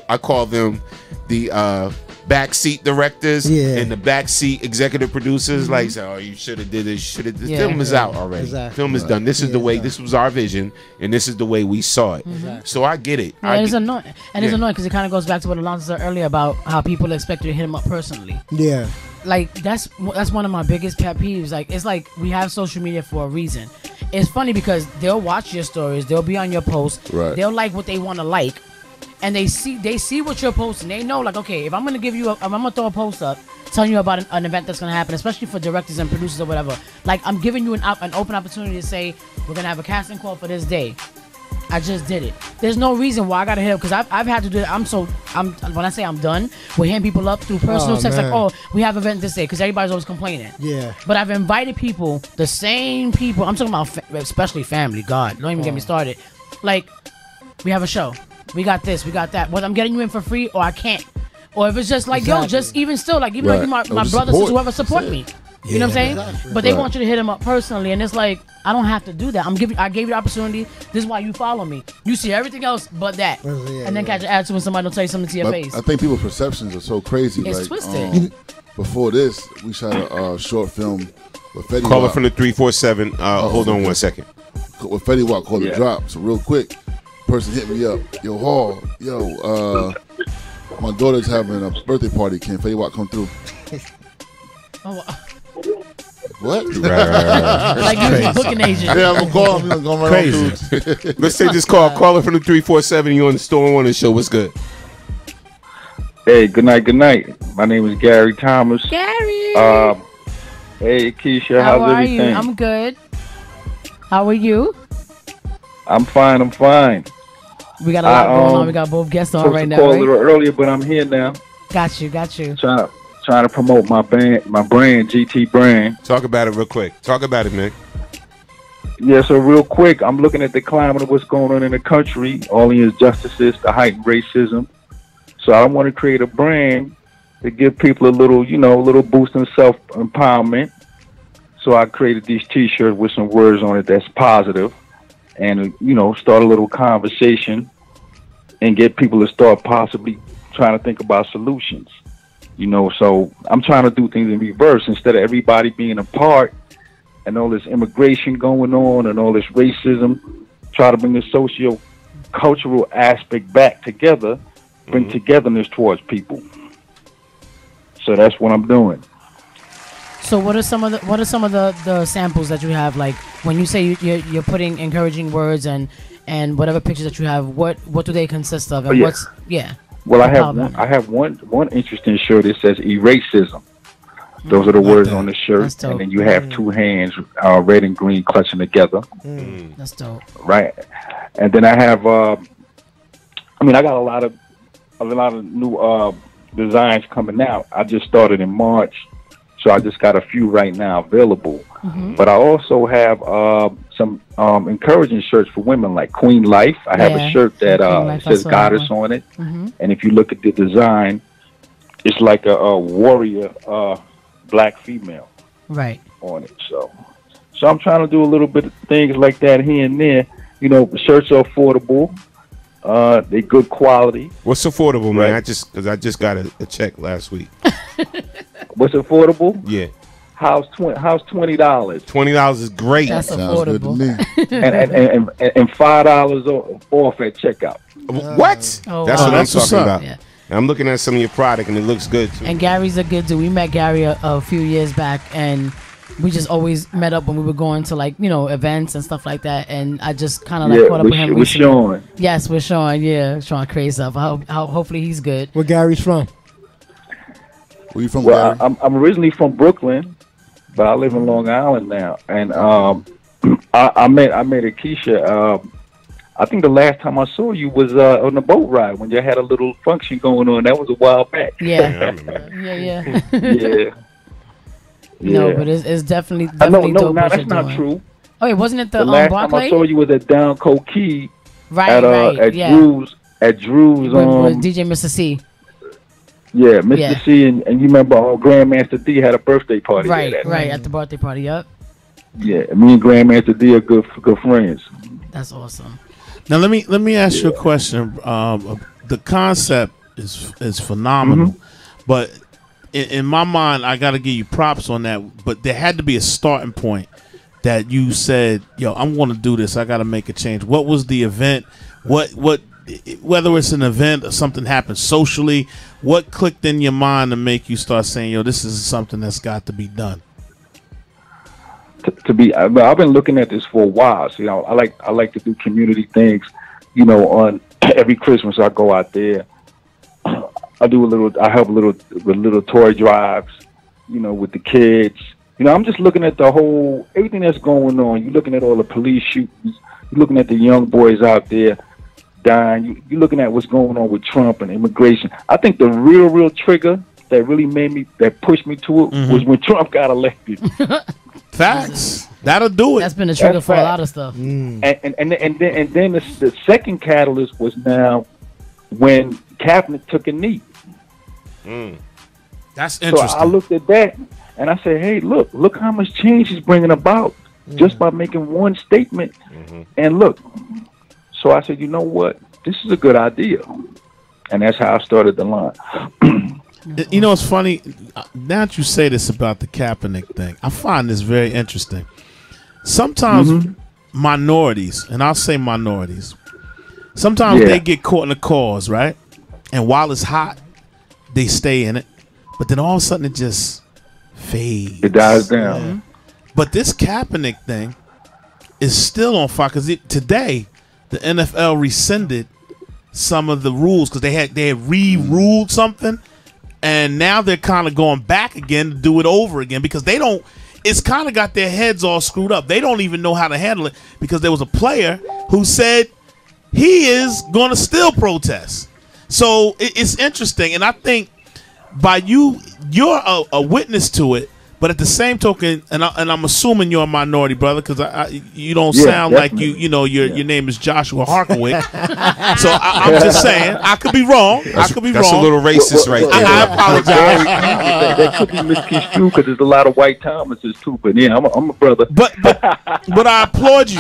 Speaker 1: I call them the backseat directors and the backseat executive producers. Like, say, oh, you should have did this. The film is out already.
Speaker 5: Exactly.
Speaker 1: Film is done. This is the way. This was our vision, and this is the way we saw it. So I get it.
Speaker 3: It's annoying, it's annoying because it kind of goes back to what Alonzo said earlier about how people expect you to hit him up personally.
Speaker 5: Yeah.
Speaker 3: Like that's one of my biggest pet peeves. Like, it's like we have social media for a reason. It's funny because they'll watch your stories, they'll be on your posts, they'll like what they want to like. And they see what you're posting. They know, like, okay, if I'm gonna I'm gonna throw a post up telling you about an event that's gonna happen, especially for directors and producers or whatever. Like, I'm giving you an open opportunity to say we're gonna have a casting call for this day. I just did it. There's no reason why I gotta hit up, because I've had to do it. When I say I'm done, we're hitting people up through personal text like, oh, we have an event this day, because everybody's always complaining.
Speaker 5: Yeah.
Speaker 3: But I've invited people, the same people. I'm talking about especially family. God, don't even get me started. Like, we have a show. We got this, we got that. Whether I'm getting you in for free or I can't. Or if it's just like, yo, just even still, like, even like my brothers, whoever support me. You know what I'm saying? Exactly. But they want you to hit them up personally, and it's like, I don't have to do that. I gave you the opportunity. This is why you follow me. You see everything else but that. And then catch an attitude when somebody don't tell you something to your face.
Speaker 22: I think people's perceptions are so crazy.
Speaker 3: It's twisted.
Speaker 22: Before this, we shot a short film
Speaker 1: Caller from the 347. Hold on 1 second.
Speaker 22: With Fetty Wap called the drop. So real quick, person hit me up. Yo, Hall. Yo, my daughter's having a birthday party. Can Fetty Wap come through? What?
Speaker 3: Right. Like you was a booking agent.
Speaker 22: Yeah, I'm gonna call him. He's gonna run
Speaker 1: Crazy. Let's take this call. Caller from the 347. You on the Storm Warner show? What's good?
Speaker 6: Hey, good night. Good night. My name is Gary Thomas.
Speaker 3: Gary.
Speaker 6: Hey, Keisha.
Speaker 3: How
Speaker 6: how's
Speaker 3: are
Speaker 6: everything?
Speaker 3: you? I'm good. How are you?
Speaker 6: I'm fine. I'm fine.
Speaker 3: We got a lot going on. We got both guests on right now.
Speaker 6: Called a little earlier, but I'm here now.
Speaker 3: Got you.
Speaker 6: Trying to promote my brand, GT brand.
Speaker 1: Talk about it real quick. Talk about it, man.
Speaker 6: Yeah, so real quick, I'm looking at the climate of what's going on in the country, all the injustices, the heightened racism. So I want to create a brand to give people a little boost in self-empowerment. So I created these T-shirts with some words on it that's positive, and start a little conversation and get people to start possibly trying to think about solutions. So I'm trying to do things in reverse. Instead of everybody being apart and all this immigration going on and all this racism, try to bring the socio-cultural aspect back together, bring togetherness towards people. So that's what I'm doing.
Speaker 3: So what are some of the samples that you have? Like when you say you're putting encouraging words and whatever pictures that you have, what do they consist of? And
Speaker 6: Well, I have one interesting shirt. It says eracism. Those are the words on the shirt, and then you have two hands, red and green, clutching together.
Speaker 3: That's dope.
Speaker 6: Right, and then I have. I got a lot of new designs coming out. I just started in March, so I just got a few right now available. But I also have some encouraging shirts for women, like Queen Life. I have a shirt that says Goddess on it, and if you look at the design, it's like a warrior black female on it. So I'm trying to do a little bit of things like that here and there. The shirts are affordable. They're good quality.
Speaker 1: What's affordable, man? I just got a check last week.
Speaker 6: What's affordable?
Speaker 1: Yeah.
Speaker 6: How's $20?
Speaker 1: $20 is great.
Speaker 3: That's affordable.
Speaker 6: and $5 off at checkout.
Speaker 1: What?
Speaker 3: Oh,
Speaker 1: that's
Speaker 3: wow.
Speaker 1: what I'm talking about.
Speaker 3: Yeah.
Speaker 1: I'm looking at some of your product and it looks good too.
Speaker 3: And Gary's a good dude. We met Gary a few years back, and we just always met up when we were going to events and stuff like that. And I just kind of caught up with him.
Speaker 6: With Sean.
Speaker 3: Yes, with Sean. Yeah, Sean Crazy Up. Hopefully he's good.
Speaker 5: Where Gary's from?
Speaker 22: Where you from,
Speaker 6: Well,
Speaker 22: Gary?
Speaker 6: I'm originally from Brooklyn, but I live in Long Island now. And I met Akeisha. I think the last time I saw you was on the boat ride when you had a little function going on. That was a while back.
Speaker 3: Yeah.
Speaker 6: Yeah.
Speaker 3: No, but it's definitely
Speaker 6: No,
Speaker 3: dope.
Speaker 6: that's not true.
Speaker 3: Oh, wait, wasn't it the
Speaker 6: last
Speaker 3: Barclay?
Speaker 6: time I saw you was at Down Key.
Speaker 3: Right.
Speaker 6: At Drew's.
Speaker 3: With DJ Mr. C.
Speaker 6: Yeah, Mr. C, and you remember Grandmaster D had a birthday party.
Speaker 3: Right, at the birthday party. Yep.
Speaker 6: Yeah, me and Grandmaster D are good friends.
Speaker 3: That's awesome.
Speaker 2: Now let me ask you a question. The concept is phenomenal, but in my mind, I got to give you props on that. But there had to be a starting point that you said, "Yo, I'm going to do this. I got to make a change." What was the event? What? Whether it's an event or something happened socially, what clicked in your mind to make you start saying, "Yo, this is something that's got to be done"?
Speaker 6: I've been looking at this for a while. So, I like to do community things. On every Christmas I go out there. I help with little toy drives. With the kids. I'm just looking at everything that's going on. You're looking at all the police shootings. You're looking at the young boys out there dying. You're looking at what's going on with Trump and immigration. I think the real trigger that really pushed me to it was when Trump got elected.
Speaker 2: Facts. That'll do it.
Speaker 3: That's been a trigger for a lot of stuff.
Speaker 6: And then the second catalyst was now when Kaepernick took a knee.
Speaker 2: That's interesting.
Speaker 6: So I looked at that and I said, "Hey, look how much change he's bringing about just by making one statement." And look. So I said, you know what? This is a good idea. And that's how I started the line.
Speaker 2: You know, it's funny. Now that you say this about the Kaepernick thing, I find this very interesting. Sometimes minorities, and I'll say minorities, sometimes they get caught in the cause, right? And while it's hot, they stay in it. But then all of a sudden it just fades.
Speaker 6: It dies down.
Speaker 2: But this Kaepernick thing is still on fire because today the NFL rescinded some of the rules because they had re-ruled something, and now they're kind of going back again to do it over again because they don't. It's kind of got their heads all screwed up. They don't even know how to handle it because there was a player who said he is going to still protest. So it's interesting, and I think by you're a witness to it. But at the same token, and I'm assuming you're a minority, brother, because you don't sound
Speaker 6: definitely.
Speaker 2: like your name is Joshua Harkowitz. So I'm just saying, I could be wrong. That's a
Speaker 1: little racist right there.
Speaker 2: I apologize.
Speaker 6: That could be misconstrued because there's a lot of white Thomases too. But yeah, I'm a brother.
Speaker 2: But I applaud you.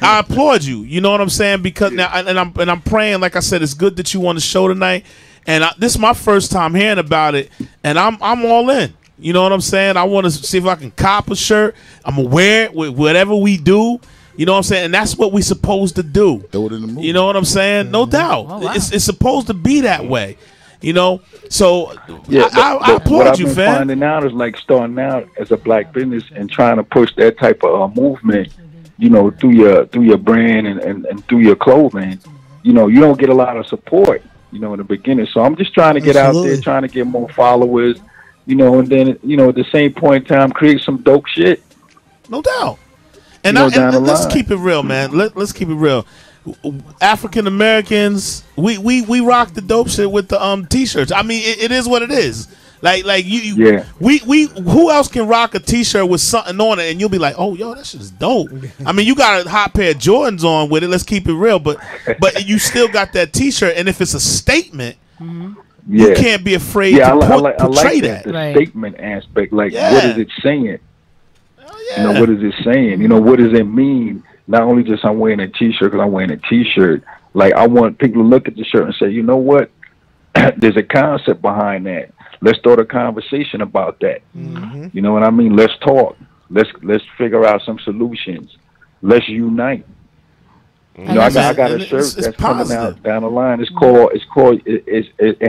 Speaker 2: I applaud you. You know what I'm saying? Because now, and I'm praying. Like I said, it's good that you on the show tonight. And this is my first time hearing about it, and I'm all in. You know what I'm saying? I want to see if I can cop a shirt. I'm going to wear it with whatever we do. You know what I'm saying? And that's what we're supposed to do.
Speaker 22: Throw it in the movie.
Speaker 2: You know what I'm saying? No doubt. Oh, wow. It's supposed to be that way. You know? So I applaud you, fam.
Speaker 6: What I've been finding out is like starting out as a black business and trying to push that type of movement, you know, through your brand and through your clothing. You know, you don't get a lot of support, you know, in the beginning. So I'm just trying to get out there, trying to get more followers. You know, and then, you know, at the same point in time, create some dope shit.
Speaker 2: No doubt. And let's keep it real, man. Let's keep it real. African Americans, we rock the dope shit with the t-shirts. I mean, it is what it is. Like you we who else can rock a t-shirt with something on it and you'll be like, oh, yo, that shit is dope. I mean, you got a hot pair of Jordans on with it. Let's keep it real, but you still got that t-shirt, and if it's a statement. You can't be afraid to portray that.
Speaker 6: The statement aspect, like what is it saying? You know, what is it saying? You know, what does it mean? Not only just I'm wearing a t-shirt because I'm wearing a t-shirt. Like I want people to look at the shirt and say, you know what? There's a concept behind that. Let's start a conversation about that. You know what I mean? Let's talk. Let's figure out some solutions. Let's unite. You know, I got a shirt that's coming out down the line. It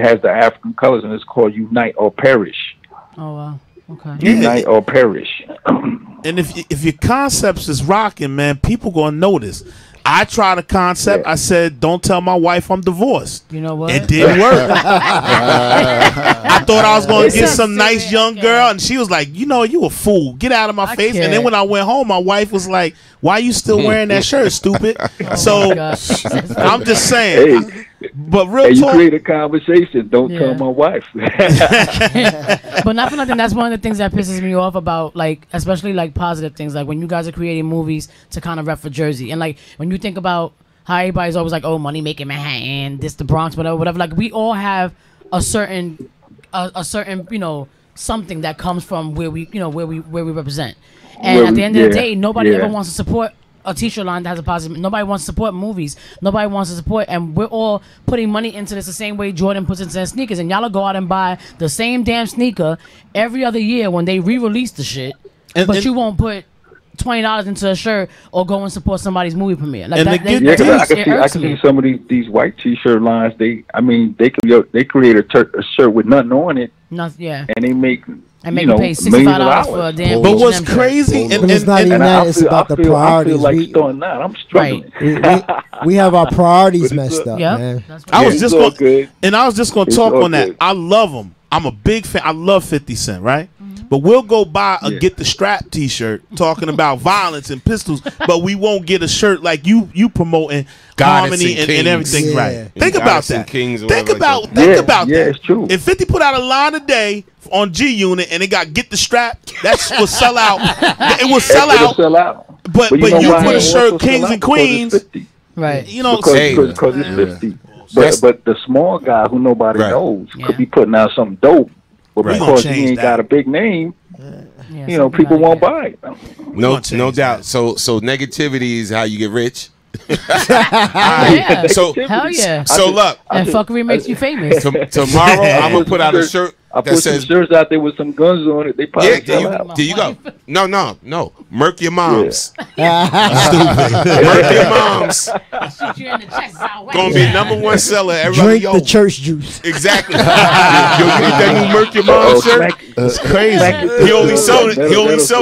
Speaker 6: has the African colors, and it's called Unite or Perish.
Speaker 3: Oh wow, okay.
Speaker 6: Unite or perish.
Speaker 2: And if your concepts is rocking, man, people gonna notice. I tried a concept. I said, "Don't tell my wife I'm divorced."
Speaker 3: You know what?
Speaker 2: It didn't work. I thought I was going to get some nice young girl, and she was like, "You know, you a fool. Get out of my face." And then when I went home, my wife was like, "Why you still wearing that shirt, stupid?" So I'm just saying.
Speaker 6: Hey,
Speaker 2: but real
Speaker 6: you
Speaker 2: talk,
Speaker 6: create a conversation. Don't tell my wife.
Speaker 3: But not for nothing. That's one of the things that pisses me off about, like, especially like positive things, like when you guys are creating movies to kind of rep for Jersey, and like when you think about how everybody's always like, oh, money making Manhattan, this the Bronx, whatever. Like we all have a certain, you know, something that comes from where we represent. And at the end of the day, nobody ever wants to support a t-shirt line that has a positive. Nobody wants to support movies. Nobody wants to support, and we're all putting money into this the same way Jordan puts into sneakers. And y'all will go out and buy the same damn sneaker every other year when they re-release the shit, but you won't put $20 into a shirt or go and support somebody's movie premiere. Like
Speaker 2: I
Speaker 6: can see some of these white t-shirt lines. They create a shirt with nothing on it.
Speaker 3: Nothing,
Speaker 6: and they make.
Speaker 3: And make you pay $65 for a damn.
Speaker 2: But what's crazy, and
Speaker 5: it's not even that. It's about the priorities.
Speaker 6: I feel like starting out. I'm struggling.
Speaker 5: We have our priorities messed up, man.
Speaker 2: I was just going to talk on that. I love them. I'm a big fan. I love 50 Cent, right? But we'll go buy a Get the Strap t-shirt talking about violence and pistols, but we won't get a shirt like you promoting harmony and everything, right? Think about that. Think about that.
Speaker 6: It's true.
Speaker 2: If 50 put out a line today on G Unit and it got Get the Strap, that will sell out. It will sell out. But you put a shirt Kings and Queens,
Speaker 3: right?
Speaker 2: You know,
Speaker 6: because it's 50. But the small guy who nobody knows could be putting out something dope. But because he ain't got a big name, you know, people won't buy it.
Speaker 1: No doubt. So negativity is how you get rich.
Speaker 3: Hell yeah.
Speaker 1: So look,
Speaker 3: and fuckery makes you famous.
Speaker 1: Tomorrow I'm gonna put out a shirt.
Speaker 6: I put some shirts out there with some guns on it. They probably sell out.
Speaker 1: There you go. No. Murk your moms. Murk your moms. Gonna be #1 seller. Everybody,
Speaker 5: Drink the church juice.
Speaker 1: Exactly. You get that new Murk your mom shirt?
Speaker 2: That's crazy.
Speaker 1: He only sold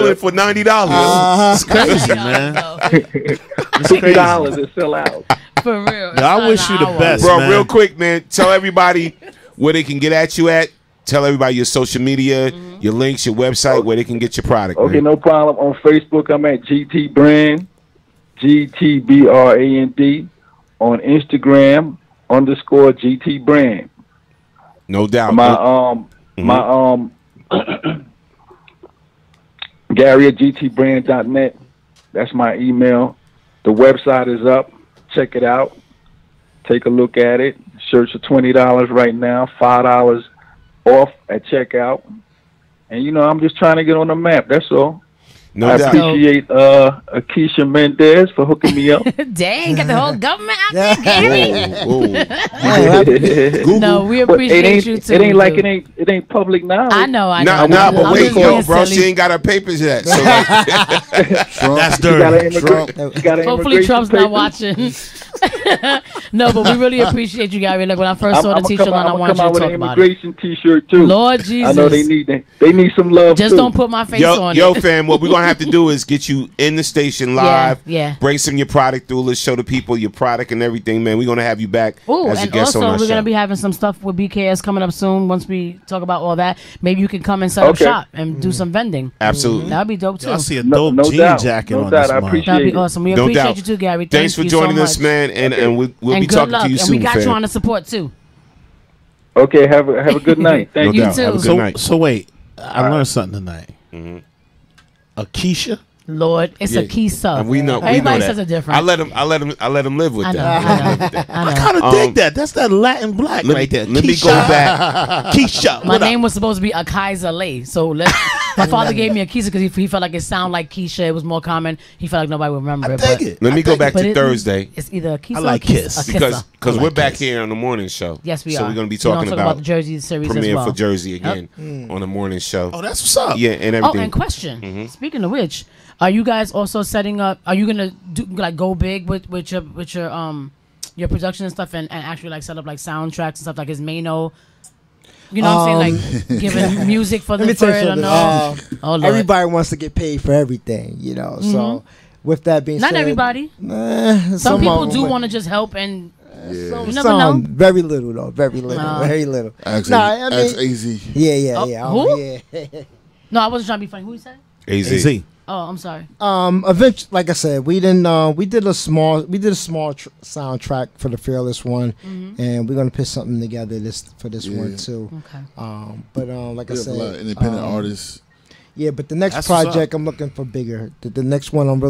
Speaker 1: it for $90.
Speaker 2: It's crazy, man. It's crazy.
Speaker 6: $50 to sell out.
Speaker 3: For real.
Speaker 2: I wish you the best,
Speaker 1: bro.
Speaker 2: man.
Speaker 1: Real quick, man. Tell everybody where they can get at you at. Tell everybody your social media, your links, your website, where they can get your product.
Speaker 6: Okay,
Speaker 1: man.
Speaker 6: no problem. On Facebook, I'm at GT Brand, GTBRAND. On Instagram, _GT Brand.
Speaker 1: No doubt.
Speaker 6: My Gary at GTBrand.net. That's my email. The website is up. Check it out. Take a look at it. Shirts are $20 right now. $5 off at checkout. And I'm just trying to get on the map. That's all.
Speaker 1: No doubt.
Speaker 6: I appreciate Akeisha Mendez for hooking me up.
Speaker 3: Dang, got the whole government out there, Gary.
Speaker 6: No,
Speaker 3: we appreciate you too.
Speaker 6: It ain't like it ain't public now.
Speaker 3: I know.
Speaker 1: Nah, but wait, bro, she ain't got her papers yet. So
Speaker 2: that's dirty.
Speaker 3: Hopefully Trump's not watching. No, but we really appreciate you, Gary. Like when I first saw the t-shirt line, I wanted you to talk about it.
Speaker 6: Immigration t-shirt too.
Speaker 3: Lord Jesus,
Speaker 6: I know they need some love.
Speaker 3: Just don't put my face on it.
Speaker 1: Yo, fam, what we're gonna have to do is get you in the station live.
Speaker 3: Yeah.
Speaker 1: Bring some of your product through. Let's show the people your product and everything, man. We're gonna have you back as a guest on our show.
Speaker 3: We're gonna be having some stuff with BKS coming up soon. Once we talk about all that, maybe you can come and set up shop and do some vending.
Speaker 1: Absolutely,
Speaker 3: that'd be dope too.
Speaker 2: I see a dope jean jacket on this.
Speaker 6: I appreciate
Speaker 3: that'd be awesome. We appreciate you too, Gary.
Speaker 1: Thanks for joining us, man. And we'll be talking to you soon.
Speaker 3: And we got you on the support too.
Speaker 6: Okay, have a good night. Thank you.
Speaker 1: You too. Have a good night.
Speaker 2: So wait, I learned something tonight. Akeisha.
Speaker 3: Lord, it's Akeisha.
Speaker 1: We know.
Speaker 3: Everybody says it different.
Speaker 1: I let him live with that.
Speaker 2: I kind of dig that. That's that Latin black right there.
Speaker 1: Let me go back.
Speaker 2: Keisha.
Speaker 3: My name was supposed to be Akaiza Lay. So my father gave me Akeisha because he felt like it sounded like Keisha. It was more common. He felt like nobody would remember it.
Speaker 1: Let me go back to Thursday.
Speaker 3: It's either Akeisha
Speaker 2: I like
Speaker 3: or
Speaker 2: Kiss.
Speaker 1: Because we're back here on the morning show.
Speaker 3: Yes, we are.
Speaker 1: So we're going to be talking about
Speaker 3: the Jersey series as
Speaker 1: premiere
Speaker 3: well.
Speaker 1: for Jersey again on the morning show.
Speaker 2: Oh, that's what's up.
Speaker 1: Yeah, and everything.
Speaker 3: Oh, and question. Speaking of which, are you guys also setting up? Are you gonna do like go big with your production and stuff, and actually like set up like soundtracks and stuff like his Mano? You know what I'm saying? Like giving music for the
Speaker 5: everybody wants to get paid for everything, So with that being said,
Speaker 3: not everybody. Some people do want to just help and.
Speaker 22: Yeah.
Speaker 3: You never know.
Speaker 5: Very little though. Very little. Very little.
Speaker 22: Ask AZ.
Speaker 5: Yeah.
Speaker 3: Who?
Speaker 5: Yeah.
Speaker 3: No, I wasn't trying to be funny. Who you said?
Speaker 1: AZ.
Speaker 3: Oh, I'm sorry.
Speaker 5: Eventually, like I said, we did a small soundtrack for the Fearless one, and we're gonna put something together for this one too.
Speaker 3: Okay.
Speaker 5: But like I said,
Speaker 22: a lot of independent artists.
Speaker 5: Yeah, but the next project I'm looking for bigger. The next one I'm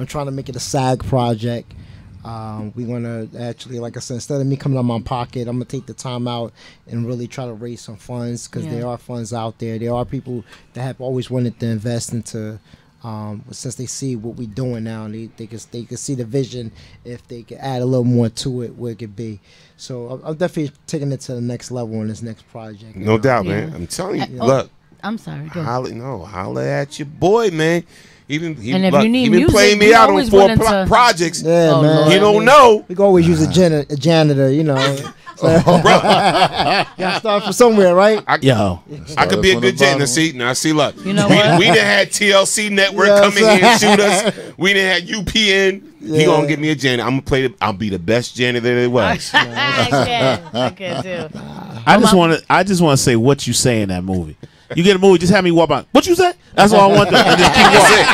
Speaker 5: trying to make it a SAG project. We're gonna actually, like I said, instead of me coming out of my pocket, I'm gonna take the time out and really try to raise some funds because there are funds out there. There are people that have always wanted to invest into. Since they see what we're doing now, they can see the vision. If they could add a little more to it, where it could be. So I'm definitely taking it to the next level in this next project.
Speaker 1: No doubt, man. I'm telling you. Look,
Speaker 3: I'm sorry.
Speaker 1: Holler at your boy, man. He been playing me out on 4 projects.
Speaker 5: Yeah, man.
Speaker 1: You don't know.
Speaker 5: We can always use a janitor, So,
Speaker 1: bro,
Speaker 5: gotta start from somewhere, right?
Speaker 1: I could be a good janitor. See, look.
Speaker 3: You know what?
Speaker 1: We done had TLC Network come in here and shoot us. We done had UPN. He gonna give me a janitor. I'll be the best janitor there was.
Speaker 3: I can too.
Speaker 2: I just want to say what you say in that movie. You get a movie, just have me walk by. What you say? That's all I want to do. Just keep walking.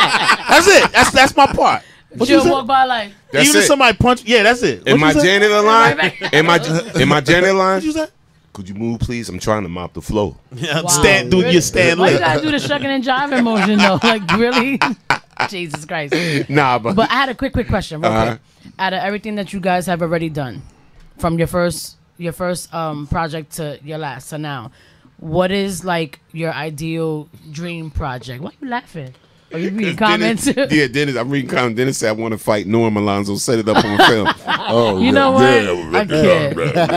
Speaker 2: That's it. That's my part.
Speaker 3: What you walk by like
Speaker 2: even if somebody punch. Yeah, that's it.
Speaker 1: In my janitor line. In my janitor line.
Speaker 2: What you say?
Speaker 1: Could you move, please? I'm trying to mop the floor.
Speaker 2: Yeah, stand
Speaker 3: Why
Speaker 2: late.
Speaker 3: you gotta do the shucking and jiving motion though? Like really? Jesus Christ.
Speaker 1: Nah, but
Speaker 3: I had a quick question. Real quick. Out of everything that you guys have already done, from your first project to your last to now, what is like your ideal dream project? Why are you laughing? Are you reading comments?
Speaker 1: Yeah, Dennis. I'm reading comments. Dennis said, I want to fight Norm Alonzo. Set it up on film.
Speaker 3: Oh, you know what? I can't. You have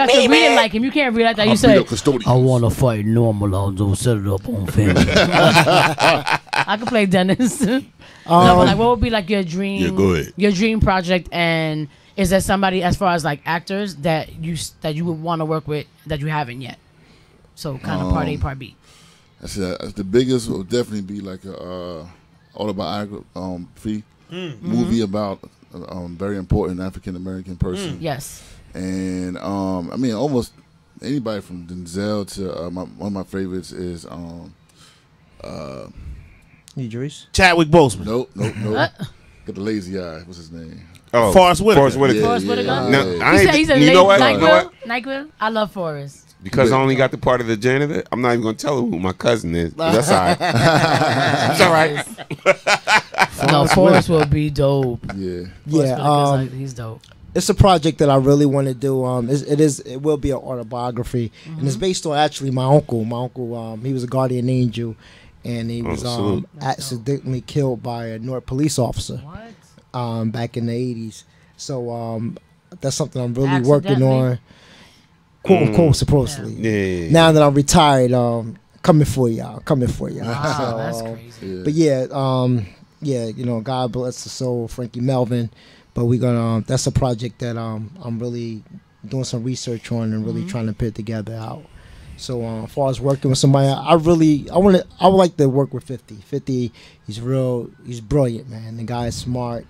Speaker 3: to read it like him. You can't read it like that. You say, I want to fight Norm Alonzo. Set it up on film. I can play Dennis. No, but like, what would be like your dream?
Speaker 1: Yeah, go ahead.
Speaker 3: Your dream project, and is there somebody as far as like actors that you would want to work with that you haven't yet? So kind of part A, part B.
Speaker 22: The biggest will definitely be like a autobiography movie about a very important African American person.
Speaker 3: Yes.
Speaker 22: And I mean, almost anybody from Denzel to one of my favorites is
Speaker 5: Idris?
Speaker 22: Chadwick Boseman. Nope. Got the lazy eye. What's his name?
Speaker 1: Oh,
Speaker 22: Forrest Whitaker.
Speaker 3: Forrest Whitaker.
Speaker 22: Yeah.
Speaker 3: He's a
Speaker 1: you know what?
Speaker 3: NyQuil. I love Forrest.
Speaker 1: Because I only got the part of the janitor, I'm not even going to tell her who my cousin is. That's all right. It's all right.
Speaker 3: No, Forrest will be dope.
Speaker 22: Yeah.
Speaker 3: He's dope.
Speaker 5: It's a project that I really want to do. It will be an autobiography, and it's based on actually my uncle. My uncle, he was a guardian angel, and he was accidentally killed by a Newark police officer. Back in the 80s. So that's something I'm really working on. Quote unquote, supposedly.
Speaker 1: Yeah.
Speaker 5: Now that I'm retired, coming for y'all.
Speaker 3: Wow,
Speaker 5: So,
Speaker 3: that's crazy.
Speaker 5: But yeah, you know, God bless the soul, Frankie Melvin. But we're gonna. That's a project that I'm really doing some research on and really trying to put together out. So as far as working with somebody, I would like to work with 50. 50, he's brilliant, man. The guy is smart.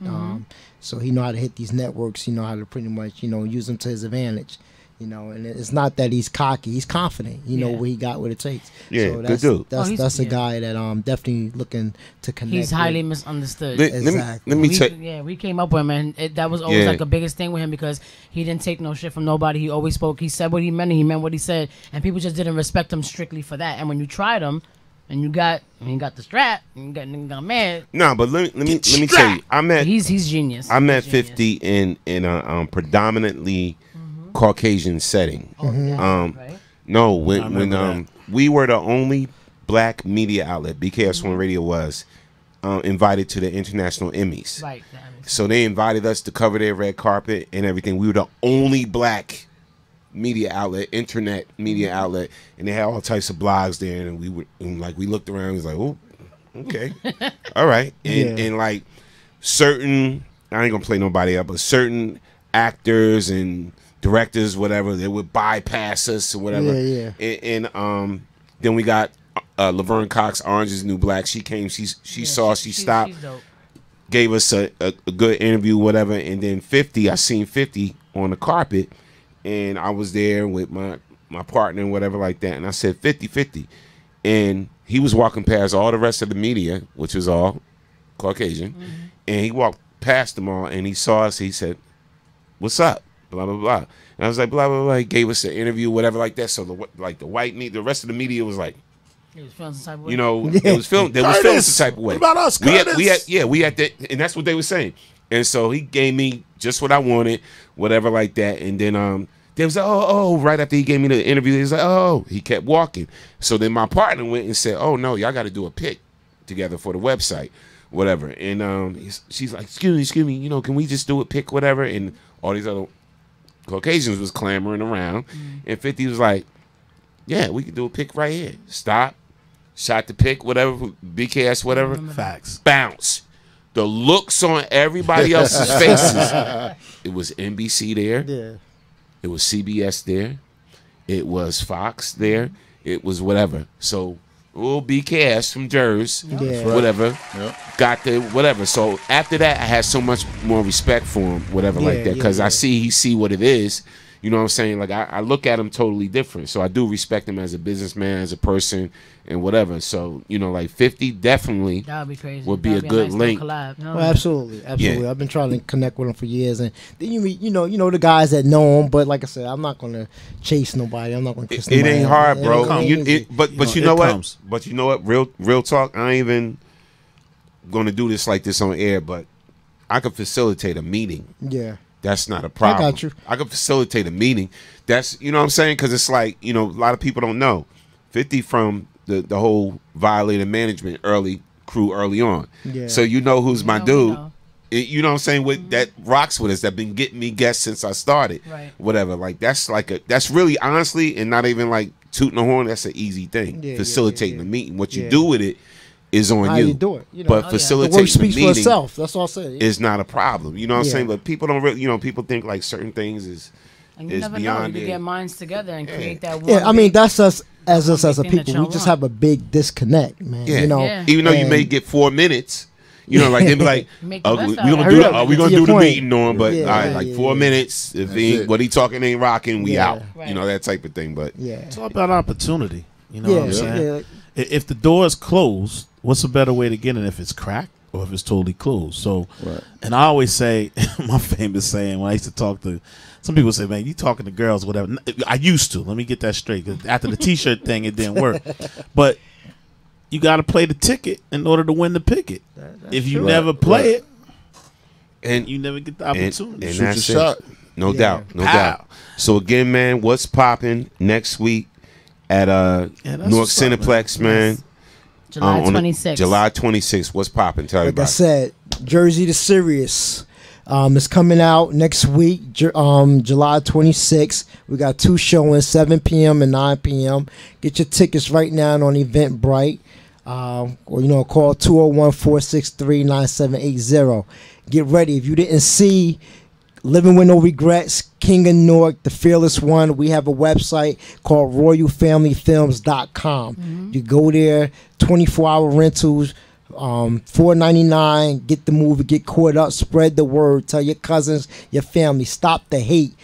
Speaker 5: So he know how to hit these networks. He know how to pretty much, use them to his advantage. And it's not that he's cocky. He's confident. He know what he got, what it takes.
Speaker 1: Yeah,
Speaker 5: so that's,
Speaker 1: good dude.
Speaker 5: That's a guy that I'm definitely looking to connect.
Speaker 3: He's highly
Speaker 5: with.
Speaker 3: misunderstood.
Speaker 5: Exactly.
Speaker 1: Let me tell you.
Speaker 3: Yeah, we came up with him, and that was always like the biggest thing with him because he didn't take no shit from nobody. He always spoke. He said what he meant, and he meant what he said, and people just didn't respect him strictly for that. And when you tried him, and you got the strap, and you got mad.
Speaker 1: No, but let me tell you.
Speaker 3: He's genius.
Speaker 1: I met 50 in a predominantly Caucasian setting. No, when we were the only black media outlet, BKS1 Radio was invited to the International Emmys.
Speaker 3: Right.
Speaker 1: So they invited us to cover their red carpet and everything. We were the only black media outlet, internet media outlet, and they had all types of blogs there. And we looked around, and was like, oh, okay, all right. And like certain, I ain't gonna play nobody up, but certain actors and directors, whatever, they would bypass us or whatever. And then we got Laverne Cox, Orange is the New Black. She came, she stopped, gave us a good interview, whatever. And then 50, I seen 50 on the carpet, and I was there with my partner and whatever like that. And I said 50-50. And he was walking past all the rest of the media, which was all Caucasian. And he walked past them all, and he saw us. He said, "What's up?" Blah blah blah. And I was like, blah blah blah. He gave us an interview, whatever like that. So the white media, the rest of the media was like,
Speaker 3: it was feeling some type of way.
Speaker 1: It was feeling. They was feeling some type of way.
Speaker 22: What about us, Curtis?
Speaker 1: We had that, and that's what they were saying. And so he gave me just what I wanted, whatever like that. And then they was like, oh, right after he gave me the interview, he was like, oh, he kept walking. So then my partner went and said, oh no, y'all got to do a pic together for the website, whatever. And she's like, excuse me, can we just do a pic, whatever? And all these other Caucasians was clamoring around, and 50 was like, yeah, we can do a pic right here. Stop, shot the pic, whatever, BKS, whatever.
Speaker 2: Facts.
Speaker 1: Bounce. The looks on everybody else's faces. It was NBC there.
Speaker 5: Yeah.
Speaker 1: It was CBS there. It was Fox there. It was whatever. So, BKS from Jersey, whatever, got the whatever. So after that, I had so much more respect for him, whatever like that, because he see what it is. You know what I'm saying? Like I look at him totally different. So I do respect him as a businessman, as a person, and whatever. So like 50 definitely would be a good link.
Speaker 5: Well, absolutely. Yeah. I've been trying to connect with him for years, and then you meet, the guys that know him. But like I said, I'm not gonna chase nobody. I'm not gonna kiss nobody.
Speaker 1: It ain't hard, bro. But you know what? But you know what? Real talk. I ain't even gonna do this like this on air, but I could facilitate a meeting.
Speaker 5: Yeah.
Speaker 1: That's not a problem.
Speaker 5: I got you.
Speaker 1: I could facilitate a meeting. That's, what I'm saying? Because it's like, a lot of people don't know. 50 from the whole violator management crew early on.
Speaker 5: Yeah.
Speaker 1: So you know who's my dude. You know what I'm saying? With that rocks with us, that been getting me guests since I started.
Speaker 3: Right.
Speaker 1: Whatever. Like that's really honestly, and not even like tooting the horn. That's an easy thing. Facilitating the meeting. What you do with it is on
Speaker 5: How you do it. You know,
Speaker 1: but facilitating
Speaker 5: the work speaks
Speaker 1: the meeting
Speaker 5: for itself. That's all I say.
Speaker 1: is not a problem. You know what I'm saying? But people don't really. People think like certain things is.
Speaker 3: And you never know. You could get minds together and create that one.
Speaker 5: Yeah, I mean that's us as a people. We just have a big disconnect, man.
Speaker 1: Yeah.
Speaker 5: You know,
Speaker 1: even though you may get 4 minutes. You know, like they'd be like, "We gonna do the meeting, Norm?" But all right, like 4 minutes. If what he talking ain't rocking, we out. Right. You know, that type of thing. But
Speaker 2: it's all about opportunity. You know what I'm saying? If the door is closed, what's a better way to get in? If it's cracked or if it's totally closed? So, and I always say my famous saying when I used to talk to some people say, "Man, you talking to girls, whatever." I used to. Let me get that straight. 'Cause after the T-shirt thing, it didn't work, but. You got to play the ticket in order to win the picket. If you never play it, and you never get the opportunity,
Speaker 1: and that's your shot. No doubt, no doubt. So again, man, what's popping next week at Newark Cineplex, man?
Speaker 3: July 26th.
Speaker 1: July 26th. What's popping? Tell everybody.
Speaker 5: Like I said, Jersey the Serious. It's coming out next week, July 26th. We got 2 showings, 7 p.m. and 9 p.m. Get your tickets right now on Eventbrite. Or call 201-463-9780. Get ready. If you didn't see Living with No Regrets, King of Newark, The Fearless One, we have a website called RoyalFamilyFilms.com. You go there, 24-hour rentals, $4.99. Get the movie, get caught up, spread the word, tell your cousins, your family, stop the hate.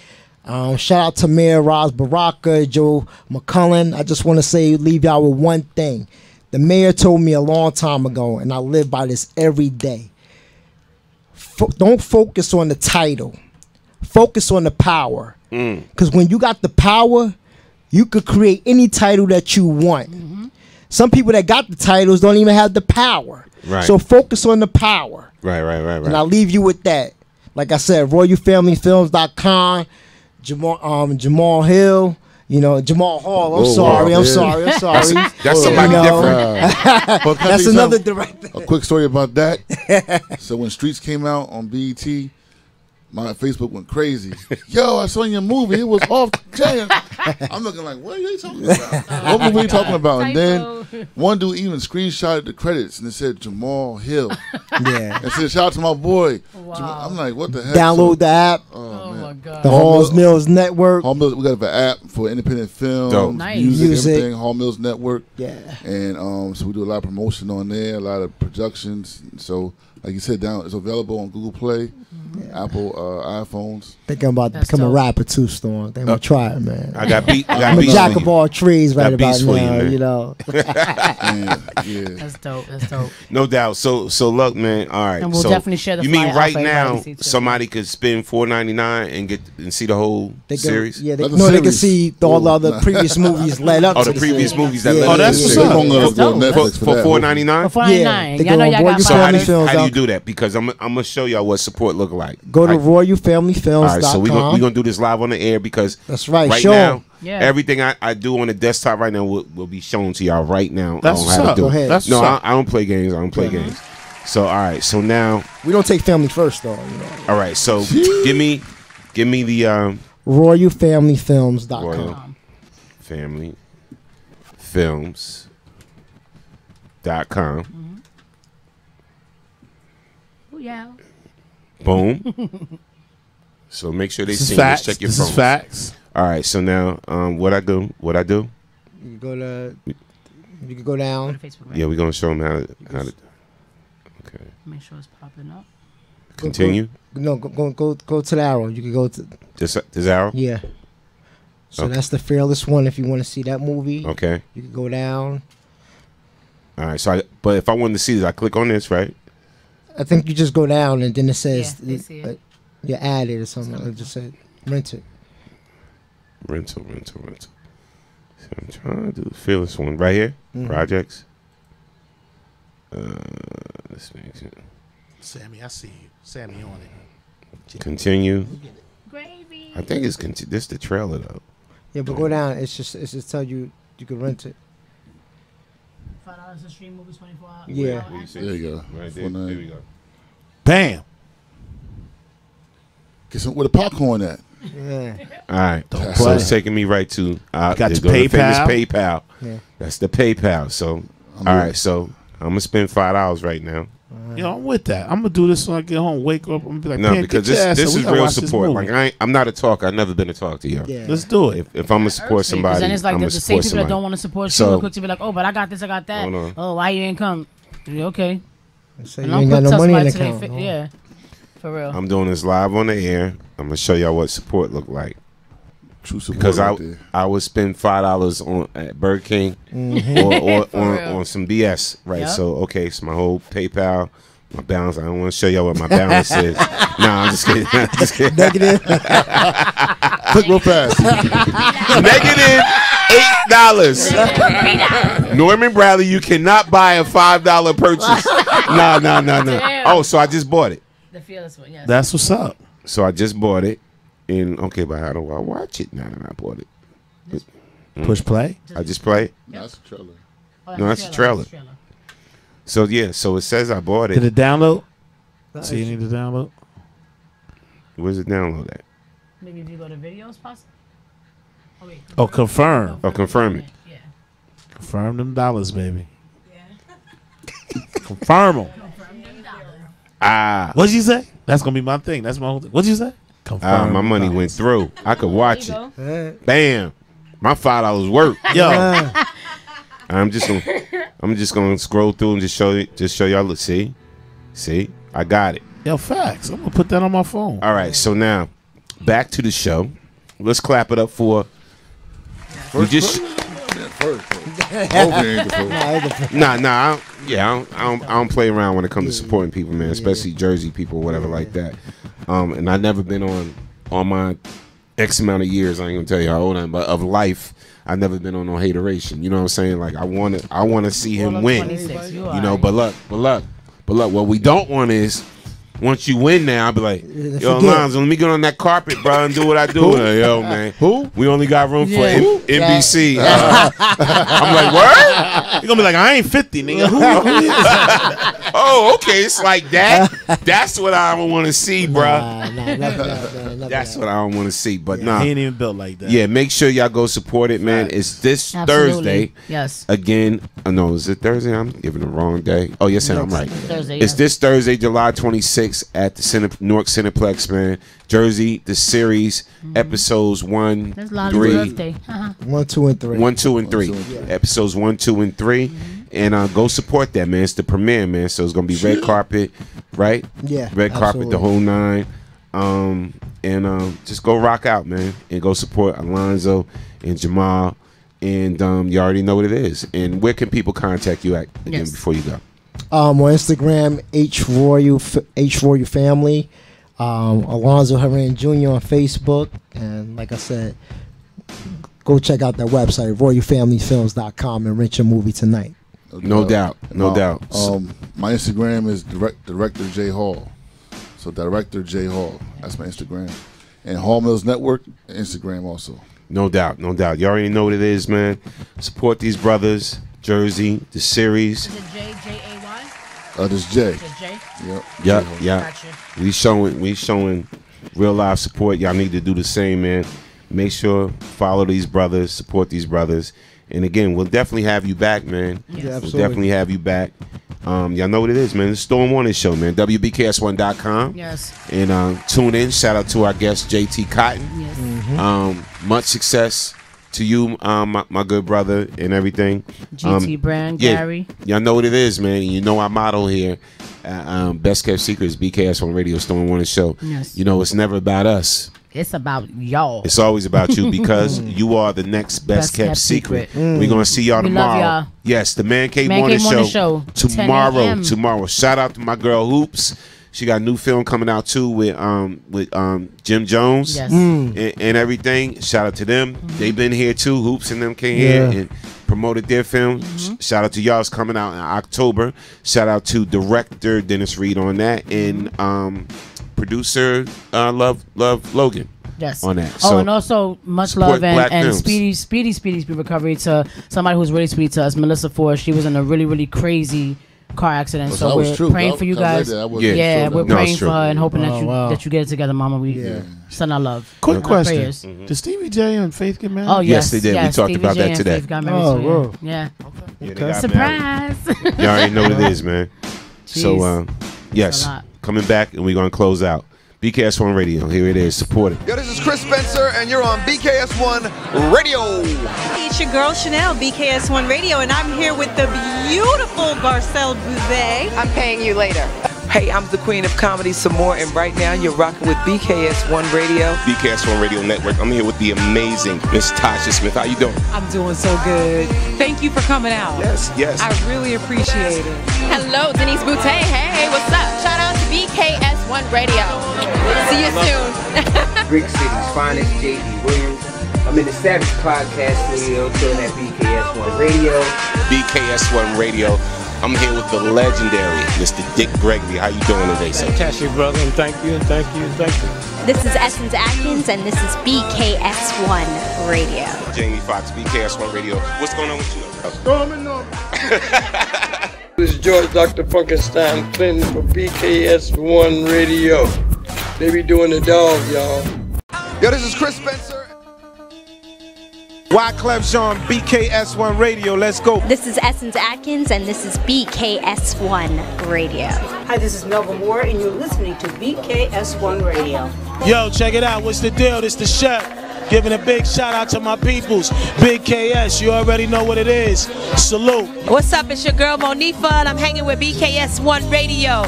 Speaker 5: Shout out to Mayor Roz Baraka, Joe McCullen. I just want to leave y'all with one thing. The mayor told me a long time ago, and I live by this every day. Don't focus on the title. Focus on the power. Because when you got the power, you could create any title that you want. Some people that got the titles don't even have the power.
Speaker 1: Right.
Speaker 5: So focus on the power.
Speaker 1: Right.
Speaker 5: And I'll leave you with that. Like I said, RoyalFamilyFilms.com, Jamal Hill. Jamal Hall. I'm sorry.
Speaker 22: That's
Speaker 1: somebody different.
Speaker 22: That's
Speaker 5: another director.
Speaker 22: A quick story about that. So when Streets came out on BET, my Facebook went crazy. Yo, I saw your movie. It was off the chain. I'm looking like, what are you talking about? What movie are you talking about? And then one dude even screenshotted the credits and it said Jamal Hill.
Speaker 5: Yeah.
Speaker 22: And said, shout out to my boy.
Speaker 3: Wow.
Speaker 22: I'm like, what the heck?
Speaker 5: Download the app.
Speaker 22: Oh
Speaker 3: my God.
Speaker 5: The Hall Mills Network.
Speaker 22: Hall Mills, we got an app for independent film, music, everything. Hall Mills Network.
Speaker 5: Yeah.
Speaker 22: And so we do a lot of promotion on there, a lot of productions. So, like you said, it's available on Google Play, Apple iPhones.
Speaker 5: Thinking about becoming a rapper too, Storm. They gonna try it, man.
Speaker 1: I got beat.
Speaker 5: I'm a jack of all trades right about now.
Speaker 3: That's dope. That's dope.
Speaker 1: No doubt. So look, man. All right.
Speaker 3: And we'll definitely share the
Speaker 1: You mean
Speaker 3: flyer
Speaker 1: right
Speaker 3: out for
Speaker 1: now
Speaker 3: everybody to see, too.
Speaker 1: somebody could spend $4.99 and see the whole series?
Speaker 5: Yeah, they can see all the other previous movies led up.
Speaker 1: Oh,
Speaker 5: to
Speaker 1: the previous
Speaker 5: series.
Speaker 1: movies that led up.
Speaker 2: That's what's up.
Speaker 1: For $4.99.
Speaker 3: For $4.99.
Speaker 5: Yeah,
Speaker 3: I know y'all got
Speaker 1: So how do you do that? Because I'm gonna show y'all what support look like.
Speaker 5: Go to RoyalFamilyFilms.com.
Speaker 1: All right, so we're gonna do this live on the air because
Speaker 5: that's right.
Speaker 1: Right
Speaker 5: show
Speaker 1: now,
Speaker 3: yeah.
Speaker 1: everything I do on the desktop right now will be shown to y'all right now.
Speaker 2: That's
Speaker 1: I don't have to do
Speaker 5: Go ahead.
Speaker 2: That's
Speaker 1: no, I don't play games. I don't play games. So all right, so now
Speaker 5: we don't take family first, though.
Speaker 1: All right, so give me the
Speaker 5: RoyalFamilyFilms.com.
Speaker 1: RoyalFamilyFilms.com.
Speaker 3: Yeah.
Speaker 1: Boom. So make sure they see
Speaker 2: facts.
Speaker 1: Check your
Speaker 2: This
Speaker 1: phones.
Speaker 2: is facts.
Speaker 1: All right. So now, what I do?
Speaker 5: You can go down.
Speaker 3: Go to Facebook, right?
Speaker 1: Yeah, we're gonna show them how to. Okay.
Speaker 3: Make sure it's popping up.
Speaker 1: Continue.
Speaker 5: Go to the arrow. You can go to
Speaker 1: This arrow.
Speaker 5: Yeah. So that's The Fearless One. If you want to see that movie,
Speaker 1: Okay.
Speaker 5: you can go down.
Speaker 1: All right. So, but if I wanted to see this, I click on this, right?
Speaker 5: I think you just go down and then it says
Speaker 3: they see it.
Speaker 5: you added or something. It just said rent it.
Speaker 1: Rental. So I'm trying to do the Fearless One right here. Projects. Let's make it.
Speaker 2: Sammy, I see you. Sammy on it.
Speaker 1: Continue.
Speaker 3: Gravy.
Speaker 1: I think it's this the trailer though.
Speaker 5: Yeah, but go down. It's just tell you can rent it.
Speaker 3: $5 to stream movies 24 hours.
Speaker 5: Yeah.
Speaker 22: There you go.
Speaker 1: Right there. There we go.
Speaker 2: Bam.
Speaker 22: Get some where the popcorn at.
Speaker 5: Yeah.
Speaker 1: All right. So it's taking me right to
Speaker 2: got your
Speaker 1: the famous
Speaker 2: PayPal.
Speaker 1: PayPal.
Speaker 5: Yeah.
Speaker 1: That's the PayPal. So all right. So I'm gonna spend $5 right now.
Speaker 2: Yo, I'm with that. I'm gonna do this when I get home. Wake up. I'm gonna be like,
Speaker 1: No,
Speaker 2: man,
Speaker 1: because
Speaker 2: get your ass
Speaker 1: this
Speaker 2: up. We
Speaker 1: is
Speaker 2: gotta
Speaker 1: real
Speaker 2: watch this
Speaker 1: support.
Speaker 2: movie.
Speaker 1: Like I'm not a talker. I've never been a talker, yo.
Speaker 5: Yeah.
Speaker 2: Let's do it.
Speaker 1: If I'm gonna support somebody,
Speaker 3: Because then it's like
Speaker 1: I'm
Speaker 3: the
Speaker 1: gonna
Speaker 3: same
Speaker 1: support
Speaker 3: people
Speaker 1: somebody.
Speaker 3: that don't want to support you
Speaker 1: So-
Speaker 3: real quick to be like, oh, but I got this, I got that.
Speaker 1: Hold on.
Speaker 3: Oh, why you ain't come? Yeah, okay.
Speaker 5: So
Speaker 3: And
Speaker 5: you
Speaker 3: I'm
Speaker 5: ain't got
Speaker 3: quick
Speaker 5: no
Speaker 3: to
Speaker 5: money in the
Speaker 3: somebody till
Speaker 5: account.
Speaker 3: they yeah, for real.
Speaker 1: I'm doing this live on the air. I'm gonna show y'all what support look like.
Speaker 22: True support.
Speaker 1: Because
Speaker 22: right there.
Speaker 1: I would spend $5 on at Burger King or on some BS, right?
Speaker 3: Yep.
Speaker 1: So okay, so my whole PayPal, my balance. I don't want to show y'all what my balance is. Nah, I'm just kidding. I'm just kidding.
Speaker 5: Negative.
Speaker 22: Click real fast.
Speaker 1: Negative $8. Norman Bradley, you cannot buy a $5 purchase. No.
Speaker 3: Damn.
Speaker 1: Oh, so I just bought it.
Speaker 3: The fearless one, yes.
Speaker 2: That's what's up.
Speaker 1: So I just bought it, and okay, but how do I watch it now that I bought it?
Speaker 2: Push play.
Speaker 1: I just play it.
Speaker 22: That's a trailer.
Speaker 3: Oh,
Speaker 1: No, that's a trailer. So yeah, so it says I bought
Speaker 2: Did
Speaker 1: it.
Speaker 2: it download? So you need to download.
Speaker 1: Where's it download at?
Speaker 3: Maybe if you go to videos, possibly. Oh, wait.
Speaker 2: Oh, confirm.
Speaker 1: Oh, confirm it.
Speaker 3: Yeah.
Speaker 2: Confirm them dollars, baby. Confirm them.
Speaker 1: Ah,
Speaker 2: What'd you say? That's gonna be my thing. That's my whole thing. What'd you say? Confirm.
Speaker 1: my money went through. I could watch
Speaker 3: There you
Speaker 1: it. Bam, my $5 worked.
Speaker 2: Yo,
Speaker 1: I'm just gonna scroll through and just show y'all. Look, see, I got it.
Speaker 2: yo, facts. I'm gonna put that on my phone.
Speaker 1: All right, so now back to the show. Let's clap it up for. We just
Speaker 22: First. Hopefully ain't the first.
Speaker 1: I don't play around when it comes to supporting people, man, especially Jersey people, whatever like that. And I've never been on my X amount of years. I ain't gonna tell you how old I am, but of life, I've never been on no hateration. You know what I'm saying? Like I want to see him win. You know, but look. What we don't want is. Once you win now, I'll be like, yo, Alonzo, let me get on that carpet, bro, and do what I do. Like, yo, man.
Speaker 22: Who?
Speaker 1: We only got room for NBC. I'm like, what?
Speaker 2: You're gonna be like, I ain't 50, nigga. Who is that?
Speaker 1: Oh, okay. It's like that. That's what I don't want to see, bro. That's what I don't want to see. But nah.
Speaker 2: He ain't even built like that.
Speaker 1: Yeah, make sure y'all go support it, man. It's this
Speaker 3: Absolutely.
Speaker 1: Thursday.
Speaker 3: Yes.
Speaker 1: Again, no, is it Thursday? I'm giving the wrong day. Oh, yes, I'm right.
Speaker 3: Thursday,
Speaker 1: It's
Speaker 3: yes.
Speaker 1: this Thursday, July 26th at the Newark Cineplex, man. Jersey, the series, episodes 1,
Speaker 3: That's Lolly's
Speaker 1: 3.
Speaker 3: birthday.
Speaker 5: 1, 2, and 3.
Speaker 1: 1, 2, and 3. Episodes 1, 2, and 3. And go support that, man. It's the premiere, man. So it's gonna be red carpet, right?
Speaker 5: Yeah,
Speaker 1: red carpet, the whole 9. Just go rock out, man, and go support Alonzo and Jamal. And you already know what it is. And where can people contact you at again before you go?
Speaker 5: On Instagram, H Royal Family. Alonzo Herrera Jr. on Facebook, and like I said, go check out that website, RoyalFamilyFilms.com, and rent your movie tonight.
Speaker 1: No doubt.
Speaker 22: My Instagram is Director J Hall. So Director J Hall. That's my Instagram. And Hall Mills Network, Instagram also.
Speaker 1: No doubt. You already know what it is, man. Support these brothers, Jersey, the series.
Speaker 3: Is it J-A-Y?
Speaker 22: This J.
Speaker 3: Is it J?
Speaker 22: Yep.
Speaker 1: Gotcha. We showing real live support. Y'all need to do the same, man. Make sure follow these brothers, support these brothers. And again, we'll definitely have you back, man.
Speaker 5: Yes.
Speaker 1: We'll
Speaker 5: Absolutely.
Speaker 1: definitely have you back. Y'all know what it is, man. The Storm Warning Show, man. WBKS1.com.
Speaker 3: Yes.
Speaker 1: And tune in. Shout out to our guest, JT Cotton.
Speaker 3: Yes.
Speaker 1: Much success to you, my good brother, and everything.
Speaker 3: GT Brand, Gary.
Speaker 1: Y'all know what it is, man. You know our motto here. Best kept secrets, BKS on Radio, Storm Warning Show.
Speaker 3: Yes.
Speaker 1: You know, it's never about us.
Speaker 3: It's about y'all.
Speaker 1: It's always about you because you are the next best kept secret. We're gonna see y'all
Speaker 3: We
Speaker 1: tomorrow.
Speaker 3: love y'all.
Speaker 1: Yes, the Man Cave
Speaker 3: Man
Speaker 1: Morning
Speaker 3: Cave Morning
Speaker 1: Show
Speaker 3: Show, 10
Speaker 1: tomorrow.
Speaker 3: a.m.
Speaker 1: Tomorrow. Shout out to my girl Hoops. She got a new film coming out too with Jim Jones
Speaker 3: Yes.
Speaker 1: and everything. Shout out to them. They've been here too. Hoops and them came here and promoted their film. Shout out to y'all. It's coming out in October. Shout out to director Dennis Reed on that and producer Love Logan.
Speaker 3: Yes.
Speaker 1: on that.
Speaker 3: Oh,
Speaker 1: So
Speaker 3: and also much
Speaker 1: support
Speaker 3: love
Speaker 1: black
Speaker 3: and
Speaker 1: films.
Speaker 3: speedy recovery to somebody who's really sweet to us, Melissa Ford. She was in a really, really crazy car accident.
Speaker 22: Well,
Speaker 3: so
Speaker 22: that was
Speaker 3: we're
Speaker 22: true.
Speaker 3: praying
Speaker 22: That-
Speaker 3: for you
Speaker 22: that
Speaker 3: guys.
Speaker 22: lady, I wasn't
Speaker 3: Yeah,
Speaker 22: sure
Speaker 3: we're
Speaker 22: that- No,
Speaker 3: praying
Speaker 22: it's
Speaker 3: for
Speaker 22: true.
Speaker 3: her and hoping
Speaker 22: Oh, wow.
Speaker 3: that you get it together, Mama. We send our love.
Speaker 2: Quick
Speaker 3: Our
Speaker 2: question:
Speaker 3: prayers.
Speaker 2: Did Stevie J and Faith get married?
Speaker 3: Oh yes,
Speaker 1: they did.
Speaker 3: Yes,
Speaker 1: We talked
Speaker 3: Stevie
Speaker 1: about
Speaker 3: J
Speaker 1: that
Speaker 3: and
Speaker 1: today.
Speaker 3: Faith got married
Speaker 2: Oh,
Speaker 3: too,
Speaker 2: whoa.
Speaker 3: Yeah.
Speaker 1: Yeah, they
Speaker 3: Okay.
Speaker 1: got
Speaker 3: Surprise.
Speaker 1: married. You already know what it is, man. So,
Speaker 3: Jeez.
Speaker 1: yes,
Speaker 3: That's a lot.
Speaker 1: coming back, and we're going to close out. BKS1 Radio. Here it is. Support it.
Speaker 14: Yo, this is Chris Spencer, and you're on BKS1 Radio.
Speaker 7: Hey, it's your girl Chanel, BKS1 Radio, and I'm here with the beautiful Garcelle Bouzet.
Speaker 13: I'm paying you later. Hey, I'm the queen of comedy, some more, and right now you're rocking with BKS1 Radio.
Speaker 1: BKS1 Radio Network. I'm here with the amazing Miss Tasha Smith. How you doing?
Speaker 8: I'm doing so good. Thank you for coming out.
Speaker 1: Yes, yes.
Speaker 8: I really appreciate it.
Speaker 18: Hello, Denise Boutte. Hey, what's up? Shout out to BKS1 Radio. See you soon.
Speaker 23: Brick City's finest, J.D. Williams. I'm in the Savage Podcast Studio, chilling at BKS1 Radio.
Speaker 1: BKS1 Radio. I'm here with the legendary Mr. Dick Gregory. How you doing today, sir?
Speaker 24: Fantastic, brother, and thank you, and thank you, and thank you.
Speaker 25: This is Essence Atkins, and this is BKS1 Radio.
Speaker 1: Jamie Foxx, BKS1 Radio. What's going on with you?
Speaker 26: This is George Dr. Funkenstein Clinton for BKS1 Radio. They be doing the dog, y'all.
Speaker 14: Yo, this is Chris Spencer.
Speaker 24: Wyclef Jean, BKS1 Radio. Let's go.
Speaker 25: This is Essence Atkins, and this is BKS1 Radio.
Speaker 27: Hi, this is Melba Moore, and you're listening to BKS1 Radio.
Speaker 2: Yo, check it out. What's the deal? This the chef. Giving a big shout out to my peoples. Big KS, you already know what it is. Salute.
Speaker 18: What's up? It's your girl Monifa, and I'm hanging with BKS1 Radio.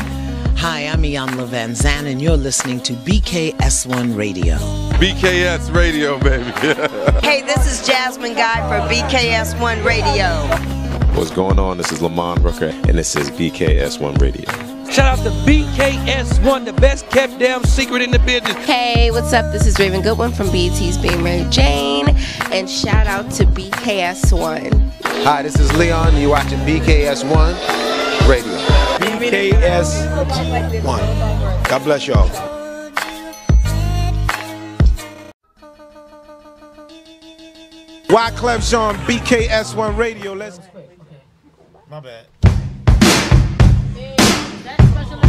Speaker 28: Hi, I'm Iyanla Van Zandt, and you're listening to BKS1 Radio.
Speaker 14: BKS Radio, baby.
Speaker 9: Hey, this is Jasmine Guy for BKS1 Radio.
Speaker 29: What's going on? This is Lamont Brooker, and this is BKS1 Radio.
Speaker 26: Shout out to BKS1, the best kept damn secret in the business.
Speaker 18: Hey, what's up? This is Raven Goodwin from BET's Being Mary Jane, and shout out to BKS1.
Speaker 30: Hi, this is Leon. You're watching BKS1 Radio.
Speaker 24: BKS1. God bless y'all. Wyclef Jean, BKS1 Radio. Let's.
Speaker 2: My bad.
Speaker 3: That special